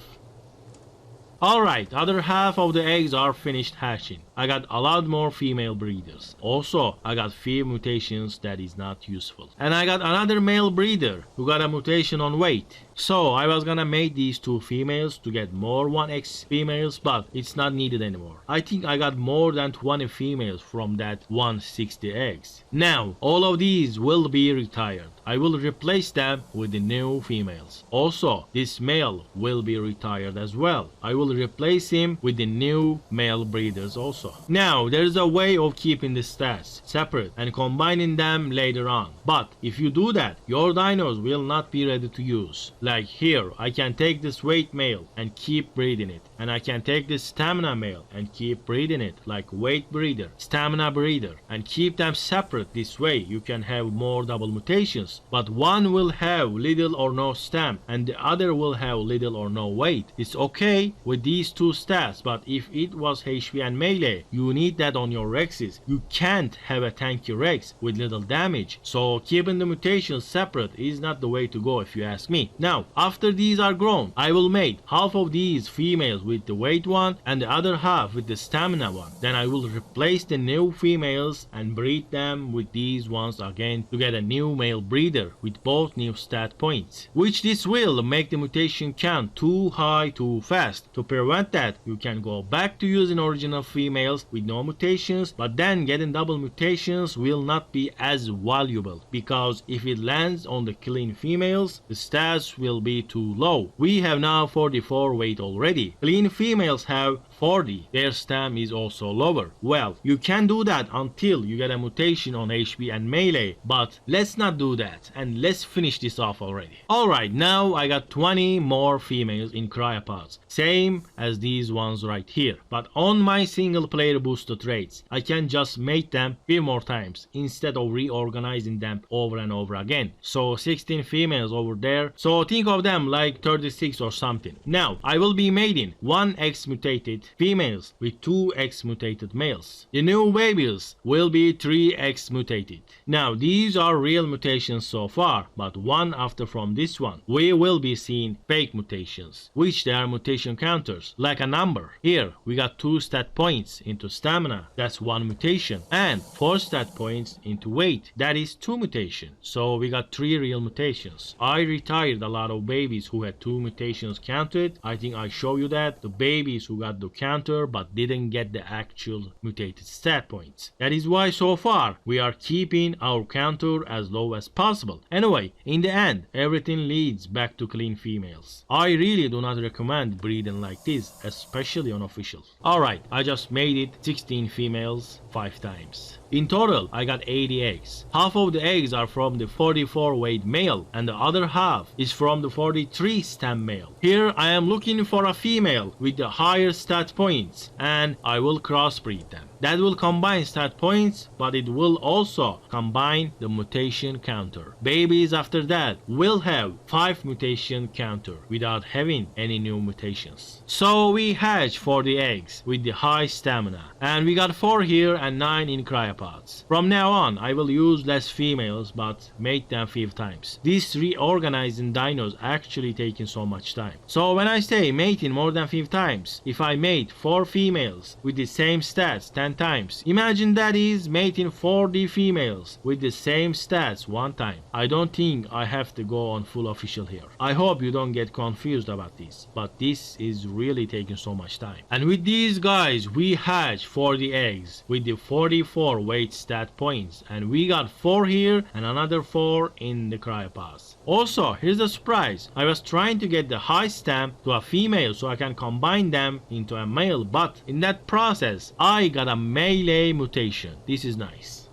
Alright, other half of the eggs are finished hatching. I got a lot more female breeders. Also, I got few mutations that is not useful. And I got another male breeder who got a mutation on weight. So I was gonna make these 2 females to get more 1x females, but it's not needed anymore. I think I got more than 20 females from that 160 eggs. Now, all of these will be retired. I will replace them with the new females. Also, this male will be retired as well. I will replace him with the new male breeders also. Now, there is a way of keeping the stats separate and combining them later on. But if you do that, your dinos will not be ready to use. Like here, I can take this weight male and keep breeding it. And I can take this stamina male and keep breeding it like weight breeder, stamina breeder, and keep them separate. This way you can have more double mutations. But one will have little or no stam and the other will have little or no weight. It's okay with these 2 stats, but if it was HP and melee, you need that on your Rexes. You can't have a tanky Rex with little damage. So keeping the mutations separate is not the way to go if you ask me. Now, after these are grown, I will make half of these females with the weight one and the other half with the stamina one. Then I will replace the new females and breed them with these ones again to get a new male breeder with both new stat points. Which this will make the mutation count too high too fast. To prevent that, you can go back to using original females with no mutations, but then getting double mutations will not be as valuable, because if it lands on the clean females, the stats will be too low. We have now 44 weight already. Clean females have 40. Their stam is also lower. Well, you can do that until you get a mutation on HP and melee, but let's not do that and let's finish this off already. Alright, now I got 20 more females in cryopods, same as these ones right here, but on my single player boosted rates, I can just make them few more times instead of reorganizing them over and over again. So 16 females over there, so think of them like 36 or something. Now I will be mating 1x mutated females with 2x mutated males. The new babies will be 3x mutated. Now these are real mutations so far, but one after from this one we will be seeing fake mutations, which they are mutation counters like a number. Here we got 2 stat points into stamina, that's 1 mutation, and 4 stat points into weight, that is 2 mutation. So we got 3 real mutations. I retired a lot of babies who had 2 mutations counted. I think I show you that, the babies who got the counter but didn't get the actual mutated stat points. That is why so far we are keeping our counter as low as possible. Anyway, in the end everything leads back to clean females. I really do not recommend breeding like this, especially on official. Alright, I just made it 16 females 5 times. In total, I got 80 eggs. Half of the eggs are from the 44 weight male and the other half is from the 43 stam male. Here I am looking for a female with the higher stat stat points and I will crossbreed them. That will combine stat points, but it will also combine the mutation counter. Babies after that will have 5 mutation counter without having any new mutations. So we hatch for the eggs with the high stamina, and we got 4 here and 9 in cryopods. From now on I will use less females but mate them 5 times. These reorganizing dinos actually taking so much time. So when I say mating more than 5 times, if I mate 4 females with the same stats 10 times, imagine that is mating 40 females with the same stats 1 time. I don't think I have to go on full official here. I hope you don't get confused about this, but this is really taking so much time. And with these guys we hatch 40 eggs with the 44 weight stat points, and we got 4 here and another 4 in the cryopods. Also, here's a surprise. I was trying to get the high stamp to a female so I can combine them into a male, but in that process I got a melee mutation. This is nice.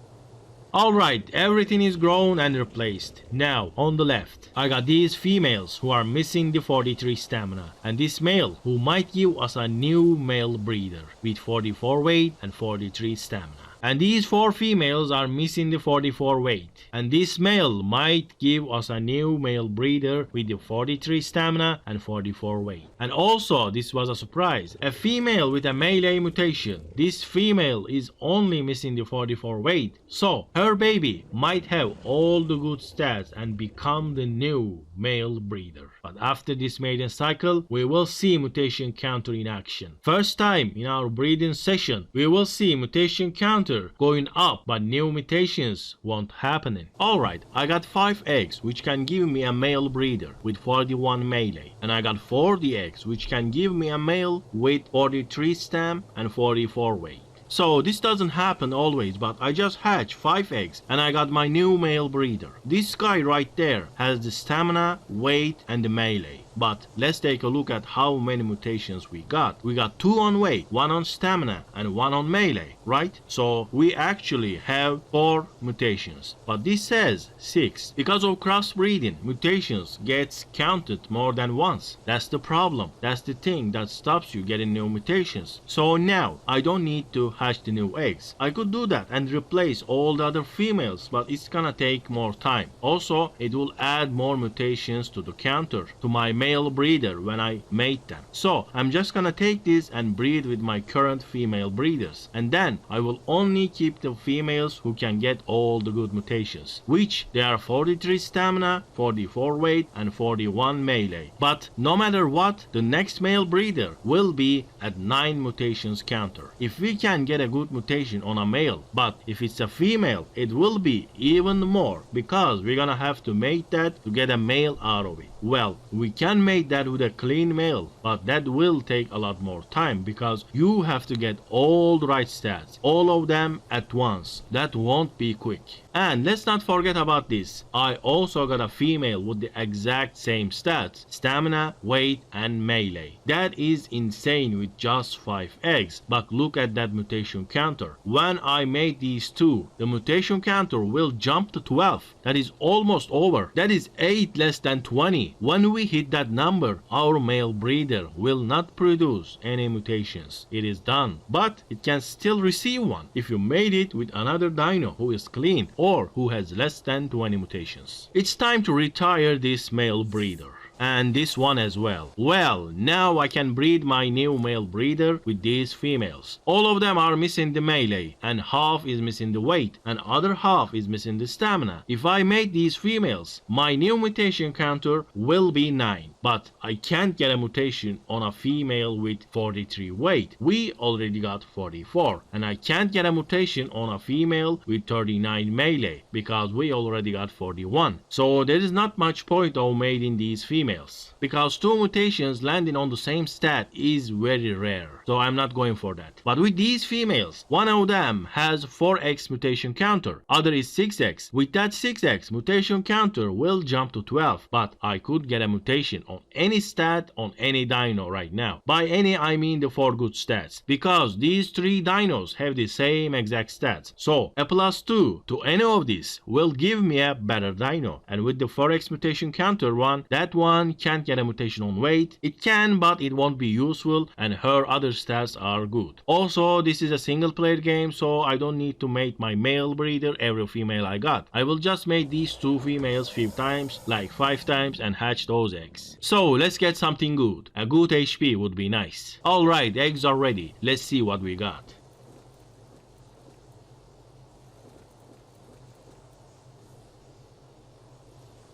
Alright, everything is grown and replaced. Now, on the left, I got these females who are missing the 43 stamina, and this male who might give us a new male breeder with 44 weight and 43 stamina. And these 4 females are missing the 44 weight. And this male might give us a new male breeder with the 43 stamina and 44 weight. And also, this was a surprise, a female with a melee mutation. This female is only missing the 44 weight. So, her baby might have all the good stats and become the new male breeder. But after this maiden cycle, we will see mutation counter in action. First time in our breeding session, we will see mutation counter going up, but new mutations won't happen. Alright, I got 5 eggs which can give me a male breeder with 41 melee, and I got 40 eggs which can give me a male with 43 stamp and 44 weight. So this doesn't happen always, but I just hatched 5 eggs and I got my new male breeder. This guy right there has the stamina, weight and the melee. But let's take a look at how many mutations we got. We got 2 on weight, 1 on stamina and 1 on melee, right? So we actually have 4 mutations. But this says 6. Because of crossbreeding, mutations gets counted more than once. That's the problem. That's the thing that stops you getting new mutations. So now I don't need to hatch the new eggs. I could do that and replace all the other females, but it's gonna take more time. Also, it will add more mutations to the counter, to my male breeder when I mate them. So I'm just gonna take this and breed with my current female breeders, and then I will only keep the females who can get all the good mutations, which they are 43 stamina, 44 weight and 41 melee. But no matter what, the next male breeder will be at 9 mutations counter. If we can get a good mutation on a male, but if it's a female it will be even more, because we're gonna have to mate that to get a male out of it. Well, we can mate that with a clean male, but that will take a lot more time because you have to get all the right stats, all of them at once. That won't be quick. And let's not forget about this, I also got a female with the exact same stats, stamina, weight and melee. That is insane with just 5 eggs, but look at that mutation counter. When I mate these 2, the mutation counter will jump to 12. That is almost over. That is 8 less than 20. When we hit that number, our male breeder will not produce any mutations. It is done. But it can still receive one if you made it with another dino who is clean or who has less than 20 mutations. It's time to retire this male breeder. And this one as well. Well, now I can breed my new male breeder with these females. All of them are missing the melee, and half is missing the weight, and other half is missing the stamina. If I mate these females, my new mutation counter will be 9. But I can't get a mutation on a female with 43 weight. We already got 44. And I can't get a mutation on a female with 39 melee, because we already got 41. So there is not much point of mating these females, because 2 mutations landing on the same stat is very rare. So I'm not going for that. But with these females, one of them has 4x mutation counter, other is 6x. With that 6x, mutation counter will jump to 12. But I could get a mutation on on any stat on any dino right now. By any I mean the 4 good stats, because these 3 dinos have the same exact stats. So a +2 to any of these will give me a better dino. And with the 4x mutation counter one, that one can't get a mutation on weight. It can, but it won't be useful, and her other stats are good. Also, this is a single player game, so I don't need to mate my male breeder every female I got. I will just mate these 2 females few times, like 5 times, and hatch those eggs. So let's get something good. A good HP would be nice. Alright, eggs are ready. Let's see what we got.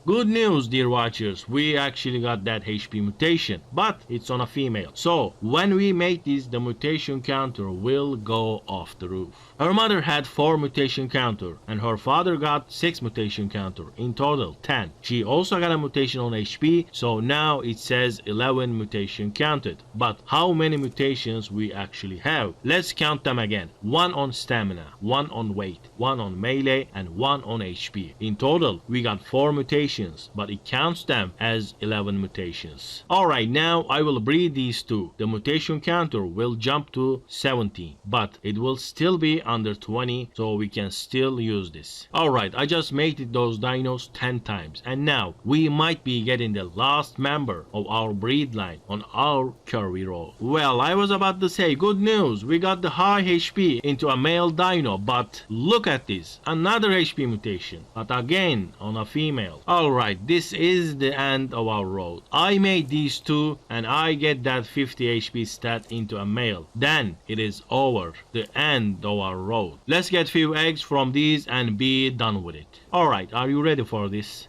Good news, dear watchers, we actually got that HP mutation, but it's on a female. So when we mate this, the mutation counter will go off the roof. Her mother had 4 mutation counter and her father got 6 mutation counter, in total 10. She also got a mutation on HP, so now it says 11 mutation counted. But how many mutations we actually have? Let's count them again. 1 on stamina, 1 on weight, 1 on melee, and 1 on HP. In total we got 4 mutations, but it counts them as 11 mutations. Alright, now I will breed these 2. The mutation counter will jump to 17, but it will still be under 20, so we can still use this. Alright, I just mated those dinos 10 times, and now we might be getting the last member of our breed line on our curvy roll. Well, I was about to say good news, we got the high HP into a male dino, but look at this, another HP mutation, but again on a female. Alright, this is the end of our road. I made these 2 and I get that 50 HP stat into a male. Then it is over, the end of our road. Let's get few eggs from these and be done with it. Alright, are you ready for this?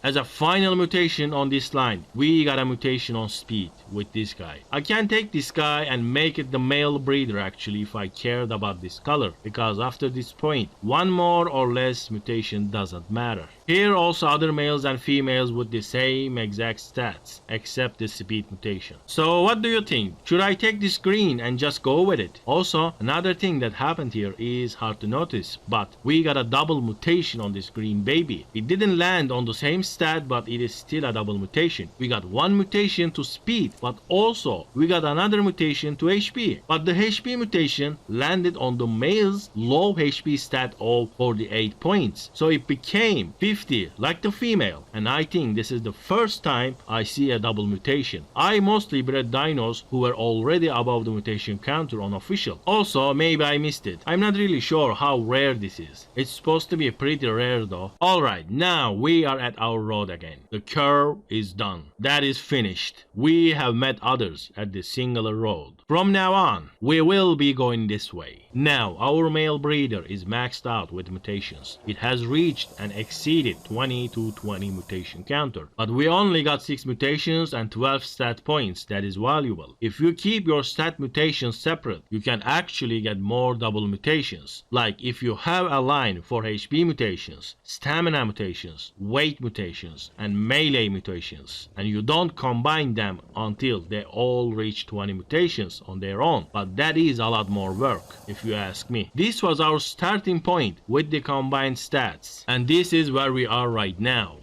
As a final mutation on this line, we got a mutation on speed with this guy. I can take this guy and make it the male breeder actually if I cared about this color, because after this point, one more or less mutation doesn't matter. Here also other males and females with the same exact stats, except the speed mutation. So what do you think? Should I take this green and just go with it? Also, another thing that happened here is hard to notice, but we got a double mutation on this green baby. It didn't land on the same stat, but it is still a double mutation. We got one mutation to speed, but also we got another mutation to HP. But the HP mutation landed on the male's low HP stat of 48 points. So it became 50 like the female. And I think this is the first time I see a double mutation. I mostly bred dinos who were already above the mutation counter on official. Also, maybe I missed it. I'm not really sure how rare this is. It's supposed to be pretty rare though. Alright, now we are at our road again. The curve is done. That is finished. We have met others at the singular road. From now on, we will be going this way. Now, our male breeder is maxed out with mutations. It has reached and exceeded 20 to 20 mutation counter. But we only got 6 mutations and 12 stat points. That is valuable. If you keep your stat mutations separate, you can actually get more double mutations. Like if you have a line for HP mutations, stamina mutations, weight mutations, and melee mutations, and you don't combine them until they all reach 20 mutations on their own. But that is a lot more work, if you ask me. This was our starting point with the combined stats, and this is where we are right now.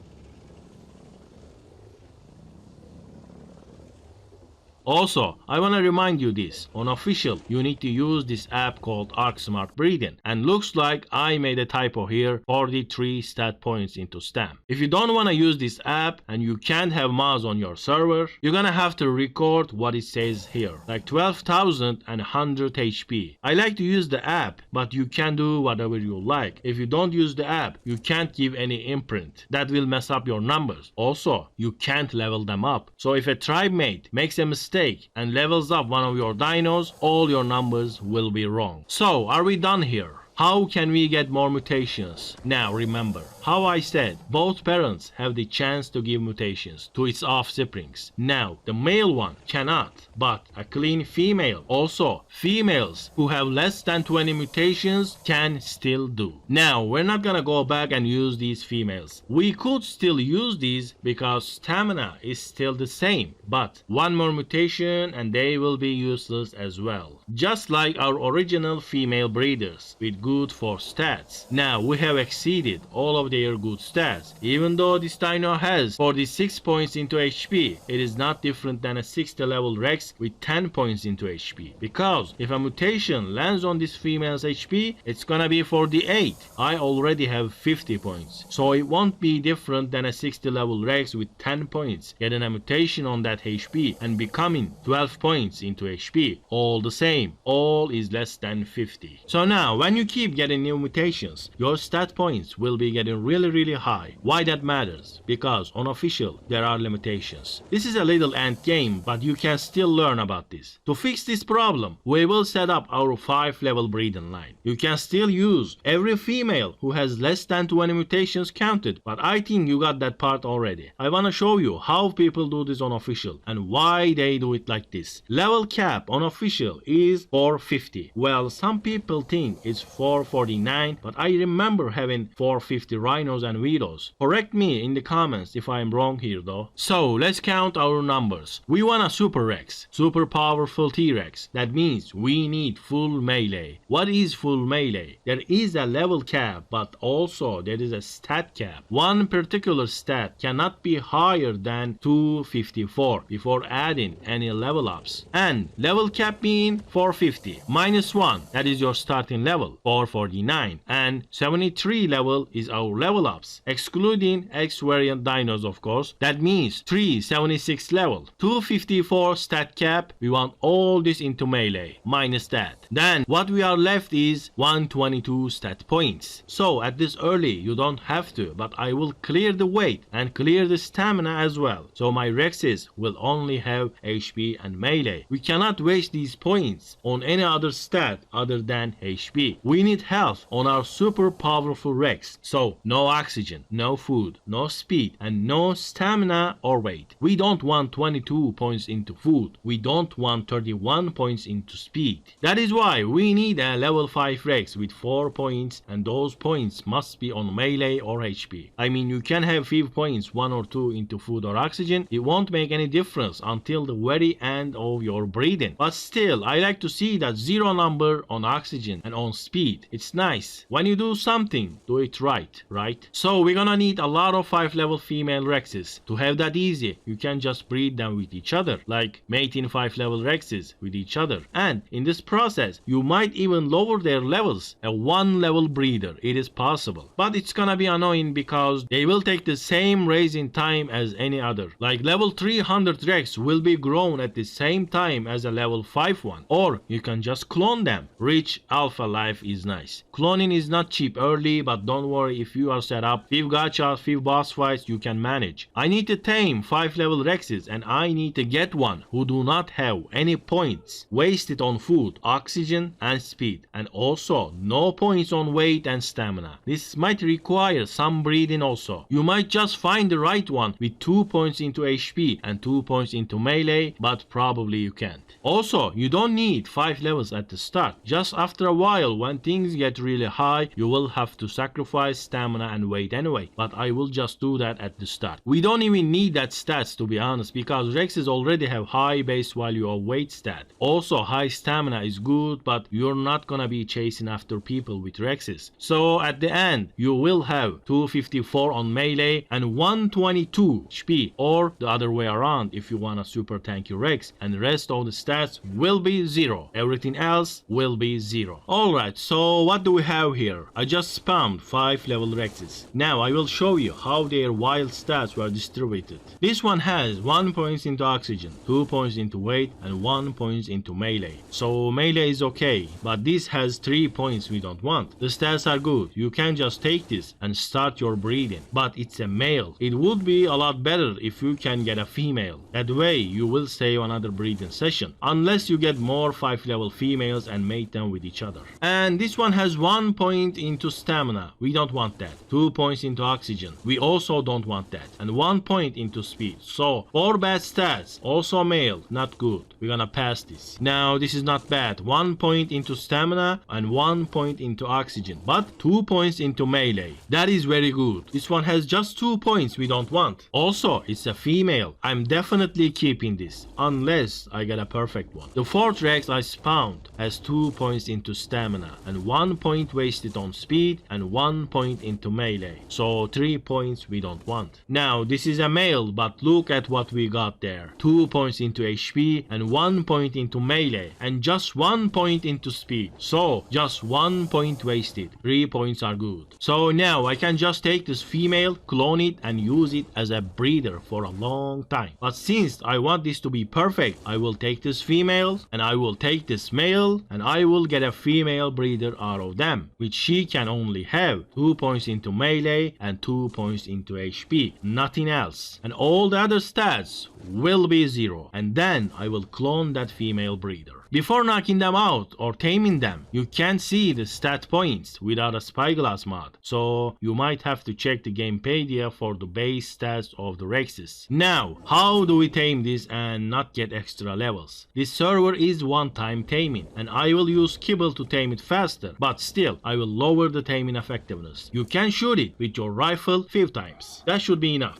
Also, I wanna remind you this, on official you need to use this app called ArcSmart Breeding, and looks like I made a typo here, 43 stat points into stam. If you don't wanna use this app and you can't have mods on your server, you're gonna have to record what it says here, like 12,100 HP. I like to use the app, but you can do whatever you like. If you don't use the app, you can't give any imprint. That will mess up your numbers. Also, you can't level them up. So if a tribe mate makes a mistake and levels up one of your dinos, all your numbers will be wrong. So, are we done here? How can we get more mutations? Now remember, how I said, both parents have the chance to give mutations to its offsprings. Now, the male one cannot, but a clean female, also females who have less than 20 mutations can still do. Now, we're not gonna go back and use these females. We could still use these because stamina is still the same, but one more mutation and they will be useless as well. Just like our original female breeders with good 4 stats. Now, we have exceeded all of their good stats. Even though this dino has 46 points into HP, it is not different than a 60 level Rex with 10 points into HP. Because if a mutation lands on this female's HP, it's gonna be 48. I already have 50 points. So it won't be different than a 60 level Rex with 10 points getting a mutation on that HP and becoming 12 points into HP. All the same, all is less than 50. So now, when you keep getting new mutations, your stat points will be getting really high. Why that matters? Because on official, there are limitations. This is a little end game, but you can still learn about this. To fix this problem, we will set up our 5 level breeding line. You can still use every female who has less than 20 mutations counted, but I think you got that part already. I wanna show you how people do this on official and why they do it like this. Level cap on official is 450. Well, some people think it's 449, but I remember having 450 rhinos and Vitos. Correct me in the comments if I'm wrong here though. So let's count our numbers. We want a super Rex, super powerful T-Rex. That means we need full melee. What is full melee? There is a level cap, but also there is a stat cap. One particular stat cannot be higher than 254 before adding any level ups. And level cap mean 450 minus 1, that is your starting level, 449, and 73 level is our level ups, excluding X variant dinos of course. That means 376 level. 254 stat cap, we want all this into melee, minus that. Then what we are left is 122 stat points. So at this early you don't have to, but I will clear the weight and clear the stamina as well. So my Rexes will only have HP and melee. We cannot waste these points on any other stat other than HP. We need health on our super powerful Rex. So no oxygen, no food, no speed, and no stamina or weight. We don't want 22 points into food. We don't want 31 points into speed. That is why we need a level 5 Rex with 4 points, and those points must be on melee or HP. I mean, you can have 5 points, 1 or 2 into food or oxygen. It won't make any difference until the very end of your breeding. But still, I like to see that 0 number on oxygen and on speed. It's nice. When you do something, do it right? So we're gonna need a lot of 5 level female Rexes. To have that easy, you can just breed them with each other, like mating 5 level Rexes with each other. And in this process, you might even lower their levels. A 1 level breeder, it is possible. But it's gonna be annoying because they will take the same raising time as any other. Like level 300 Rex will be grown at the same time as a level 5 one. Or you can just clone them. Rich alpha life is nice. Cloning is not cheap early, but don't worry, if you are set up, 5 gachas, 5 boss fights, you can manage. I need to tame 5 level Rexes, and I need to get one who do not have any points wasted on food, oxygen and speed, and also no points on weight and stamina. This might require some breeding also. You might just find the right one with 2 points into HP and 2 points into melee, but probably you can't. Also, you don't need 5 levels at the start. Just after a while, when things get really high, you will have to sacrifice stamina and weight anyway, but I will just do that at the start. We don't even need that stats to be honest, because Rexes already have high base value of weight stat. Also, high stamina is good, but you're not gonna be chasing after people with Rexes. So at the end, you will have 254 on melee and 122 HP, or the other way around if you want a super tanky Rex, and the rest of the stats will be 0. Everything else will be 0. Alright, so what do we have here? I just spammed 5 level Rexes. Now I will show you how their wild stats were distributed. This one has 1 point into oxygen, 2 points into weight, and 1 point into melee. So melee is okay, but this has 3 points we don't want. The stats are good. You can just take this and start your breeding. But it's a male. It would be a lot better if you can get a female. That way you will save another breeding session. Unless you get more 5 level females and mate them with each other. And this this one has 1 point into stamina. We don't want that. 2 points into oxygen. We also don't want that. And 1 point into speed. So 4 bad stats. Also male. Not good. We're gonna pass this. Now this is not bad. 1 point into stamina and 1 point into oxygen. But 2 points into melee. That is very good. This one has just 2 points we don't want. Also, it's a female. I'm definitely keeping this. Unless I get a perfect one. The fourth Rex I spawned has 2 points into stamina. And 1 point wasted on speed. And 1 point into melee. So 3 points we don't want. Now this is a male. But look at what we got there. 2 points into HP. And 1 point into melee. And just 1 point into speed. So just 1 point wasted. 3 points are good. So now I can just take this female, clone it and use it as a breeder for a long time. But since I want this to be perfect, I will take this female and I will take this male and I will get a female breeder out of them, which she can only have 2 points into melee and 2 points into HP, nothing else. And all the other stats will be 0. And then I will clone that female breeder. Before knocking them out or taming them, you can see the stat points without a spyglass mod, so you might have to check the Gamepedia for the base stats of the Rexes. Now, how do we tame this and not get extra levels? This server is one-time taming, and I will use kibble to tame it faster, but still, I will lower the taming effectiveness. You can shoot it with your rifle 5 times. That should be enough.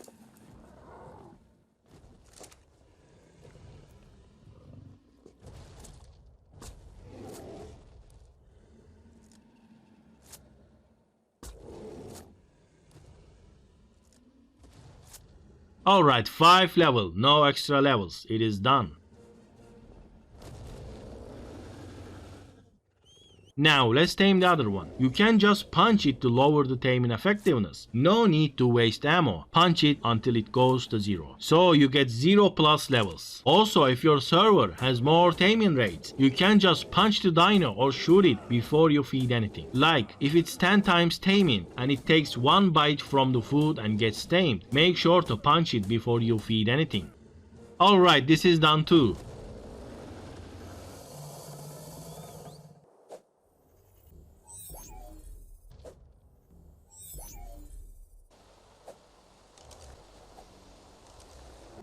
Alright, 5 level, no extra levels, it is done. Now let's tame the other one. You can just punch it to lower the taming effectiveness. No need to waste ammo. Punch it until it goes to 0. So you get 0 plus levels. Also, if your server has more taming rates, you can just punch the dino or shoot it before you feed anything. Like if it's 10 times taming and it takes 1 bite from the food and gets tamed, make sure to punch it before you feed anything. Alright, this is done too.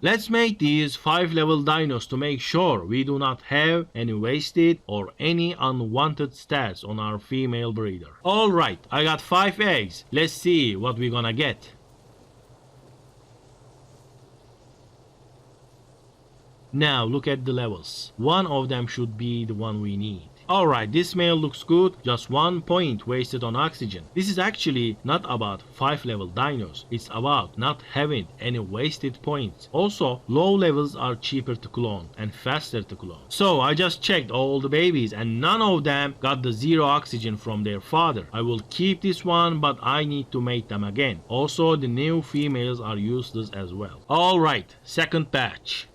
Let's make these 5 level dinos to make sure we do not have any wasted or any unwanted stats on our female breeder. Alright, I got 5 eggs. Let's see what we're gonna get. Now look at the levels. One of them should be the one we need. Alright, this male looks good, just 1 point wasted on oxygen. This is actually not about 5 level dinos, it's about not having any wasted points. Also, low levels are cheaper to clone and faster to clone. So I just checked all the babies and none of them got the 0 oxygen from their father. I will keep this one, but I need to mate them again. Also, the new females are useless as well. Alright, second batch.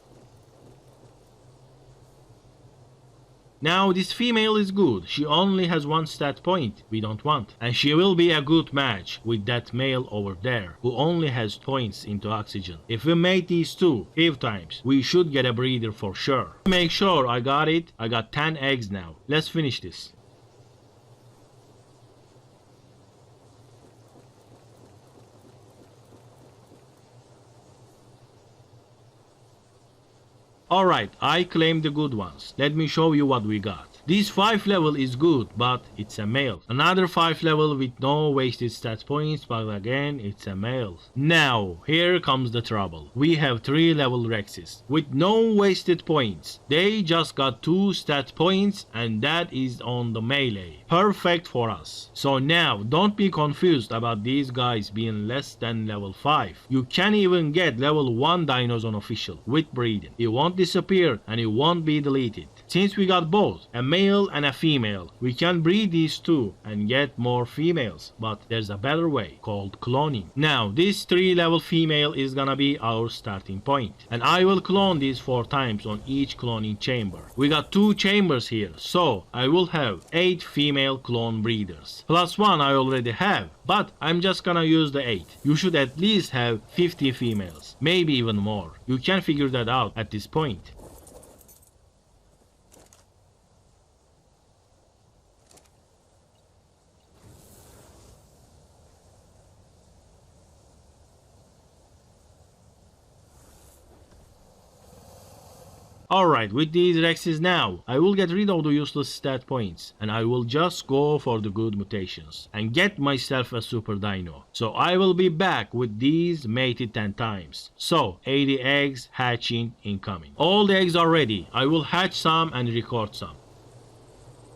Now this female is good, she only has 1 stat point we don't want, and she will be a good match with that male over there who only has points into oxygen. If we mate these two 5 times, we should get a breeder for sure. Make sure I got it. I got 10 eggs now. Let's finish this. Alright, I claimed the good ones. Let me show you what we got. This 5 level is good, but it's a male. Another 5 level with no wasted stat points, but again, it's a male. Now, here comes the trouble. We have 3 level Rexes with no wasted points. They just got 2 stat points, and that is on the melee. Perfect for us. So now, don't be confused about these guys being less than level 5. You can even get level 1 dinos on official with breeding. It won't disappear and it won't be deleted. Since we got both, a male and a female, we can breed these two and get more females, but there's a better way called cloning. Now this 3 level female is gonna be our starting point, and I will clone these 4 times on each cloning chamber. We got 2 chambers here, so I will have 8 female clone breeders plus 1 I already have, but I'm just gonna use the 8. You should at least have 50 females, maybe even more. You can figure that out at this point. Alright, with these Rexes now, I will get rid of the useless stat points and I will just go for the good mutations and get myself a Super Dino. So I will be back with these mated 10 times. So 80 eggs hatching incoming. All the eggs are ready. I will hatch some and record some.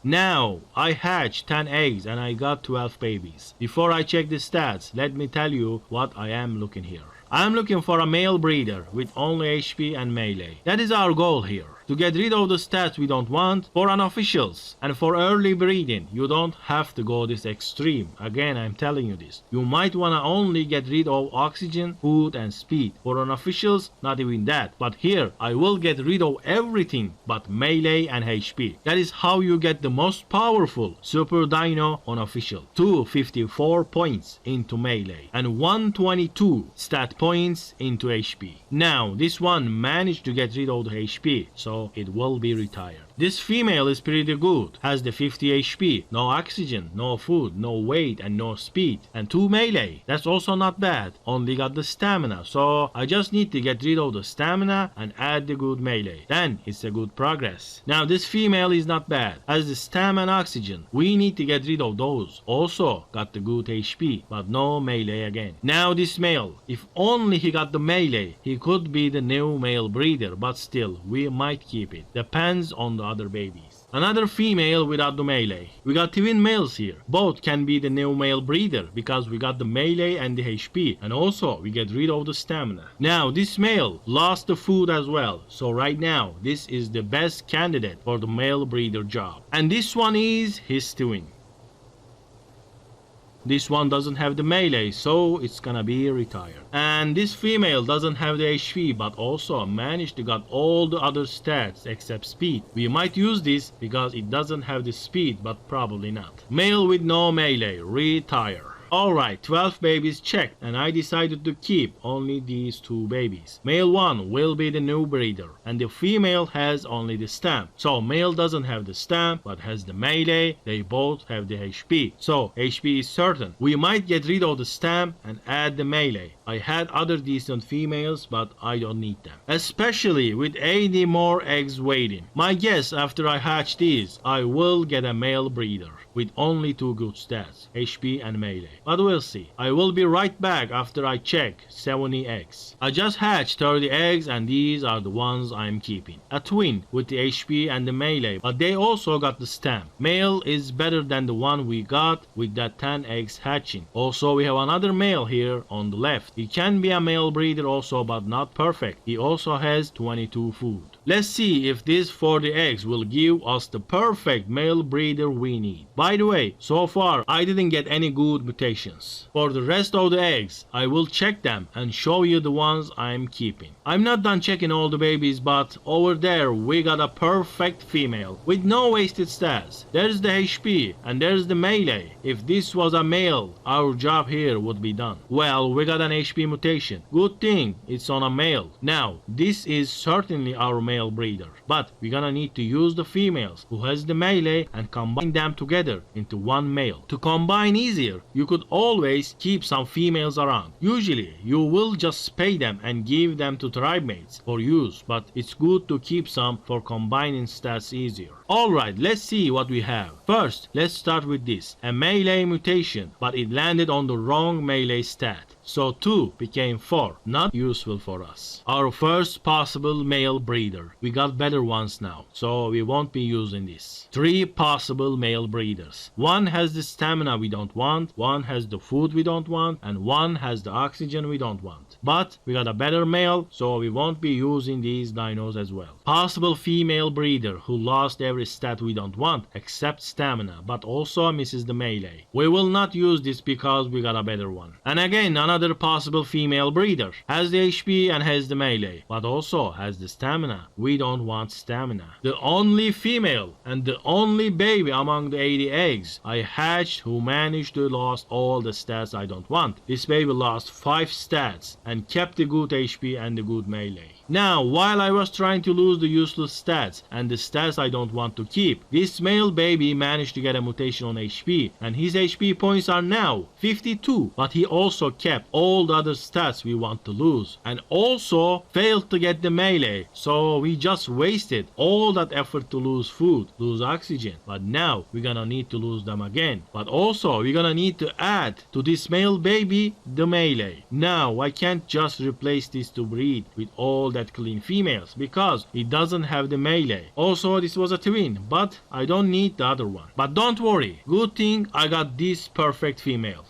Now, I hatched 10 eggs and I got 12 babies. Before I check the stats, let me tell you what I am looking here. I am looking for a male breeder with only HP and melee. That is our goal here. To get rid of the stats we don't want for unofficials. And for early breeding, you don't have to go this extreme. Again, I'm telling you this. You might wanna only get rid of oxygen, food and speed. For unofficials, not even that. But here, I will get rid of everything but melee and HP. That is how you get the most powerful Super Dino unofficial. 254 points into melee and 122 stat points into HP. Now, this one managed to get rid of the HP, so it will be retired. This female is pretty good, has the 50 HP, no oxygen, no food, no weight and no speed, and 2 melee. That's also not bad, only got the stamina, so I just need to get rid of the stamina and add the good melee. Then it's a good progress. Now this female is not bad, has the stamina and oxygen. We need to get rid of those. Also got the good HP, but no melee again. Now this male, if only he got the melee, he could be the new male breeder, but still, we might keep it. Depends on the other babies. Another female without the melee. We got twin males here. Both can be the new male breeder because we got the melee and the HP, and also we get rid of the stamina. Now this male lost the food as well, so right now this is the best candidate for the male breeder job. And this one is his twin. This one doesn't have the melee, so it's gonna be retired. And this female doesn't have the HP, but also managed to got all the other stats except speed. We might use this because it doesn't have the speed, but probably not. Male with no melee, retire. Alright, 12 babies checked, and I decided to keep only these 2 babies. Male 1 will be the new breeder, and the female has only the stamp. So male doesn't have the stamp, but has the melee. They both have the HP. So HP is certain. We might get rid of the stamp and add the melee. I had other decent females, but I don't need them. Especially with 80 more eggs waiting. My guess after I hatch these, I will get a male breeder with only 2 good stats, HP and melee. But we'll see. I will be right back after I check 70 eggs. I just hatched 30 eggs and these are the ones I'm keeping. A twin with the HP and the melee, but they also got the stamp. Male is better than the one we got with that 10 eggs hatching. Also we have another male here on the left. He can be a male breeder also, but not perfect. He also has 22 food. Let's see if these 40 eggs will give us the perfect male breeder we need. By the way, so far I didn't get any good mutations. For the rest of the eggs, I will check them and show you the ones I'm keeping. I'm not done checking all the babies, but over there we got a perfect female with no wasted stats. There's the HP and there's the melee. If this was a male, our job here would be done. Well, we got an HP mutation. Good thing it's on a male. Now, this is certainly our male breeder, but we're gonna need to use the females who has the melee and combine them together into one male. To combine easier, you could always keep some females around. Usually, you will just spay them and give them to tribe mates for use, but it's good to keep some for combining stats easier. Alright, let's see what we have. First, let's start with this. A melee mutation, but it landed on the wrong melee stat. So 2 became 4, not useful for us. Our first possible male breeder. We got better ones now, so we won't be using this. 3 possible male breeders. 1 has the stamina we don't want, 1 has the food we don't want, and 1 has the oxygen we don't want. But we got a better male, so we won't be using these dinos as well. Possible female breeder who lost every stat we don't want except stamina, but also misses the melee. We will not use this because we got a better one. And again, another possible female breeder has the HP and has the melee, but also has the stamina. We don't want stamina. The only female and the only baby among the 80 eggs I hatched who managed to lose all the stats I don't want. This baby lost 5 stats and kept the good HP and the good melee. Now, while I was trying to lose the useless stats and the stats I don't want to keep, this male baby managed to get a mutation on HP, and his HP points are now 52, but he also kept all the other stats we want to lose, and also failed to get the melee, so we just wasted all that effort to lose food, lose oxygen, but now we're gonna need to lose them again. But also we're gonna need to add to this male baby the melee. Now I can't just replace this to breed with all that clean females because it doesn't have the melee. Also this was a twin, but I don't need the other one. But don't worry, good thing I got this perfect female.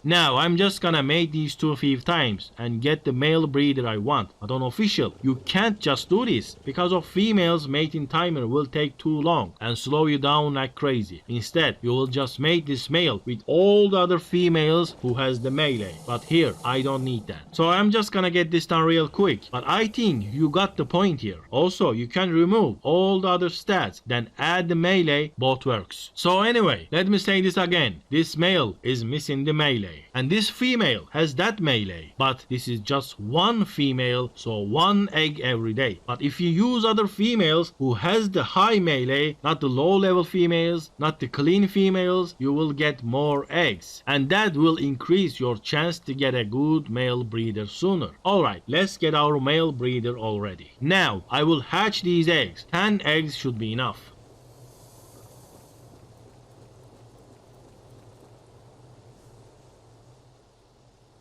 Now I'm just gonna mate these 2 times and get the male breeder I want. But on official, you can't just do this because of females. Mating timer will take too long and slow you down like crazy. Instead, you will just mate this male with all the other females who has the melee. But here, I don't need that. So I'm just gonna get this done real quick. But I think you got the point here. Also, you can remove all the other stats, then add the melee, both works. So anyway, let me say this again. This male is missing the melee. And this female has that melee, but this is just one female, so one egg every day. But if you use other females who has the high melee, not the low level females, not the clean females, you will get more eggs, and that will increase your chance to get a good male breeder sooner. Alright, let's get our male breeder already. Now I will hatch these eggs. 10 eggs should be enough.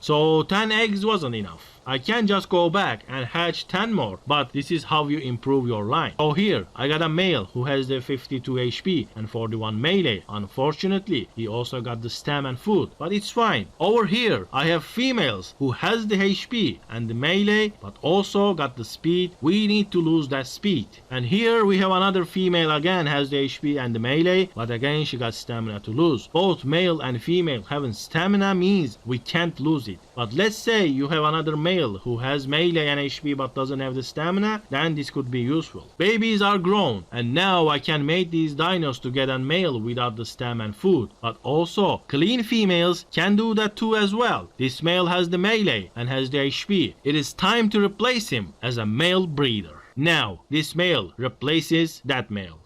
So 10 eggs wasn't enough. I can just go back and hatch 10 more, but this is how you improve your line. So here, I got a male who has the 52 HP and 41 melee. Unfortunately, he also got the stam and food, but it's fine. Over here, I have females who has the HP and the melee, but also got the speed. We need to lose that speed. And here we have another female again has the HP and the melee, but again she got stamina to lose. Both male and female having stamina means we can't lose it. But let's say you have another male who has melee and HP but doesn't have the stamina, then this could be useful. Babies are grown, and now I can mate these dinos to get a male without the stam and food. But also, clean females can do that too as well. This male has the melee and has the HP. It is time to replace him as a male breeder. Now, this male replaces that male.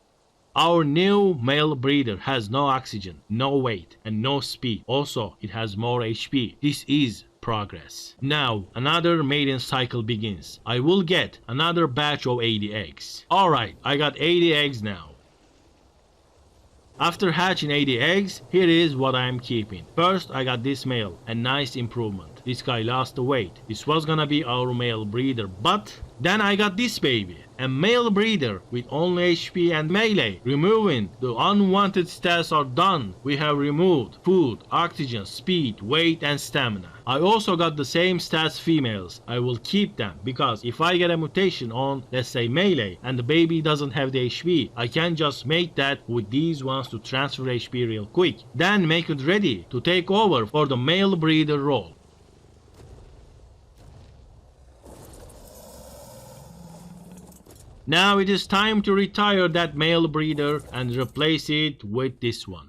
Our new male breeder has no oxygen, no weight, and no speed. Also, it has more HP. This is progress. Now, another mating cycle begins. I will get another batch of 80 eggs. Alright, I got 80 eggs now. After hatching 80 eggs, here is what I am keeping. First, I got this male, a nice improvement. This guy lost the weight. This was gonna be our male breeder, but then I got this baby, a male breeder with only HP and melee. Removing the unwanted stats are done. We have removed food, oxygen, speed, weight, and stamina. I also got the same stats females. I will keep them because if I get a mutation on, let's say melee, and the baby doesn't have the HP, I can just make that with these ones to transfer HP real quick. Then make it ready to take over for the male breeder role. Now it is time to retire that male breeder and replace it with this one.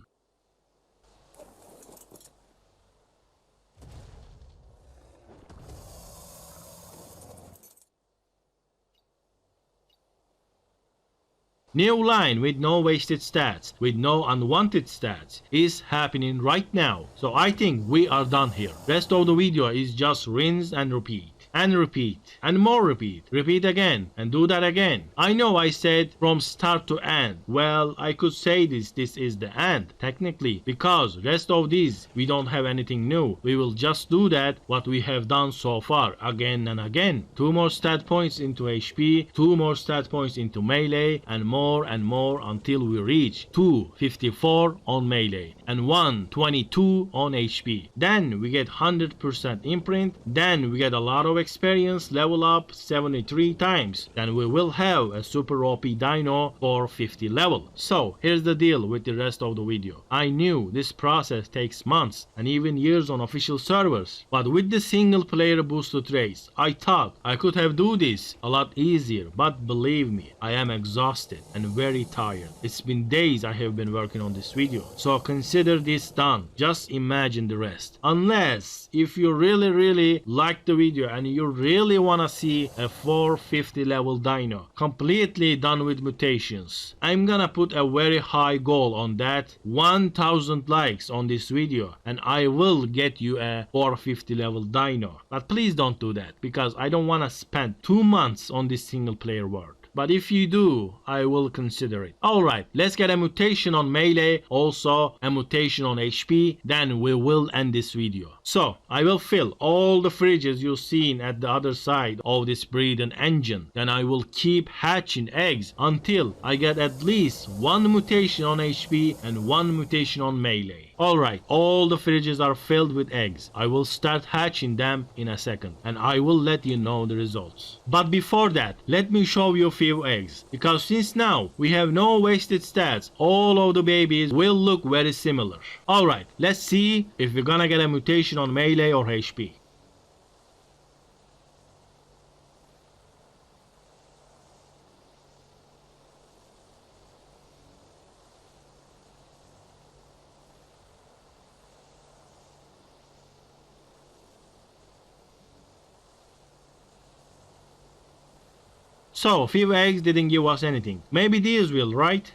New line with no wasted stats, with no unwanted stats is happening right now. So I think we are done here. Rest of the video is just rinse and repeat. And repeat, and more repeat, repeat again, and do that again. I know I said from start to end. Well, I could say this is the end, technically, because rest of these, we don't have anything new. We will just do that, what we have done so far, again and again. 2 more stat points into HP, 2 more stat points into melee, and more until we reach 254 on melee, and 122 on HP. Then we get 100% imprint, then we get a lot of experience, level up 73 times. Then we will have a super OP dino for 50 level. So here's the deal with the rest of the video. I knew this process takes months and even years on official servers, but with the single player boosted race, I thought I could have do this a lot easier, but believe me, I am exhausted and very tired. It's been days I have been working on this video, so consider this done. Just imagine the rest. Unless if you really like the video and you really wanna see a 450 level dino completely done with mutations, I'm gonna put a very high goal on that, 1000 likes on this video, and I will get you a 450 level dino. But please don't do that, because I don't wanna spend 2 months on this single player world. But if you do, I will consider it. Alright, let's get a mutation on melee, also a mutation on HP, then we will end this video. So, I will fill all the fridges you've seen at the other side of this breeding engine. Then I will keep hatching eggs until I get at least 1 mutation on HP and 1 mutation on melee. Alright, all the fridges are filled with eggs. I will start hatching them in a second, and I will let you know the results. But before that, let me show you a few eggs, because since now we have no wasted stats, all of the babies will look very similar. Alright, let's see if we're gonna get a mutation on melee or HP. So, few eggs didn't give us anything. Maybe these will, right?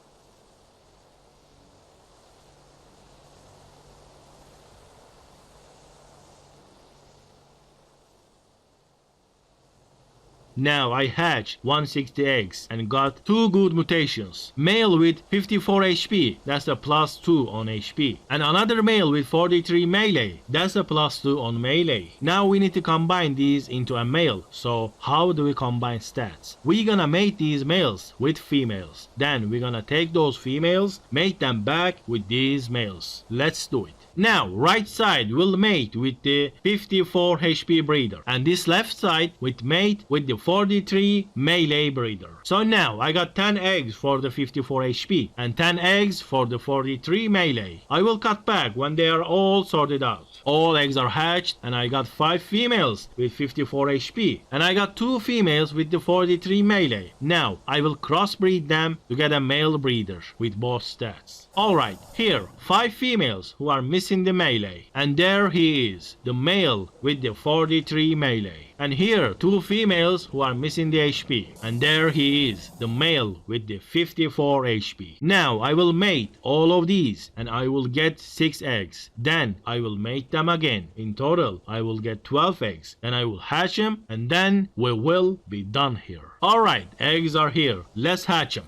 Now I hatched 160 eggs and got 2 good mutations. Male with 54 HP, that's a +2 on HP. And another male with 43 melee, that's a +2 on melee. Now we need to combine these into a male. So how do we combine stats? We're gonna mate these males with females. Then we're gonna take those females, mate them back with these males. Let's do it. Now, right side will mate with the 54 HP breeder, and this left side will mate with the 43 melee breeder. So now, I got 10 eggs for the 54 HP, and 10 eggs for the 43 melee. I will cut back when they are all sorted out. All eggs are hatched, and I got 5 females with 54 HP, and I got 2 females with the 43 melee. Now, I will crossbreed them to get a male breeder with both stats. Alright, here, 5 females who are missing the melee, and there he is, the male with the 43 melee. And here, 2 females who are missing the HP, and there he is, the male with the 54 HP. Now I will mate all of these, and I will get 6 eggs. Then I will mate them again. In total, I will get 12 eggs, and I will hatch them, and then we will be done here. Alright, eggs are here. Let's hatch them.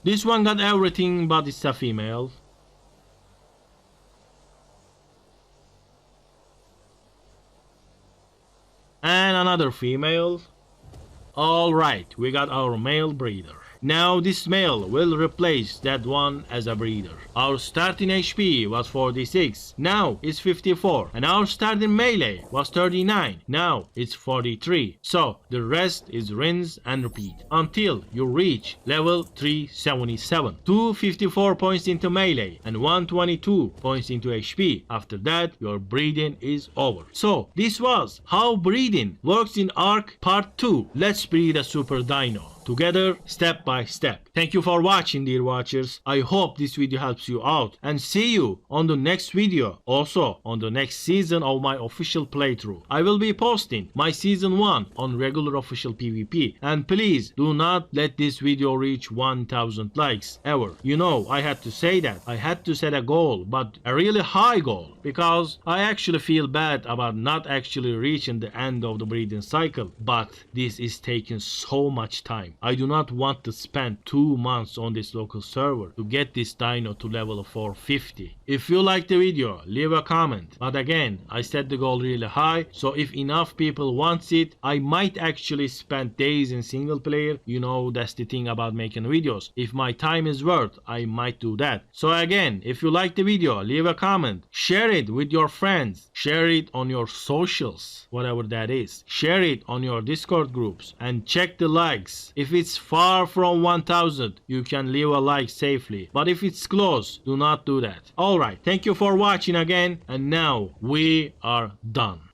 This one got everything, but it's a female. And another female. Alright, we got our male breeder. Now this male will replace that one as a breeder. Our starting HP was 46, now it's 54. And our starting melee was 39, now it's 43. So the rest is rinse and repeat until you reach level 377. 254 points into melee and 122 points into HP. After that your breeding is over. So this was how breeding works in Ark Part 2. Let's breed a Super Dino together, step by step. Thank you for watching, dear watchers. I hope this video helps you out, and see you on the next video, also on the next season of my official playthrough. I will be posting my season 1 on regular official PvP, and please do not let this video reach 1000 likes ever. You know, I had to say that. I had to set a goal, but a really high goal, because I actually feel bad about not actually reaching the end of the breeding cycle, but this is taking so much time. I do not want to spend 2 months on this local server to get this dino to level 450. If you like the video, leave a comment. But again, I set the goal really high, so if enough people wants it, I might actually spend days in single player. You know, that's the thing about making videos. If my time is worth, I might do that. So again, if you like the video, leave a comment. Share it with your friends. Share it on your socials, whatever that is. Share it on your Discord groups and check the likes. If If it's far from 1000, you can leave a like safely. But if it's close, do not do that. Alright, thank you for watching again, and now we are done.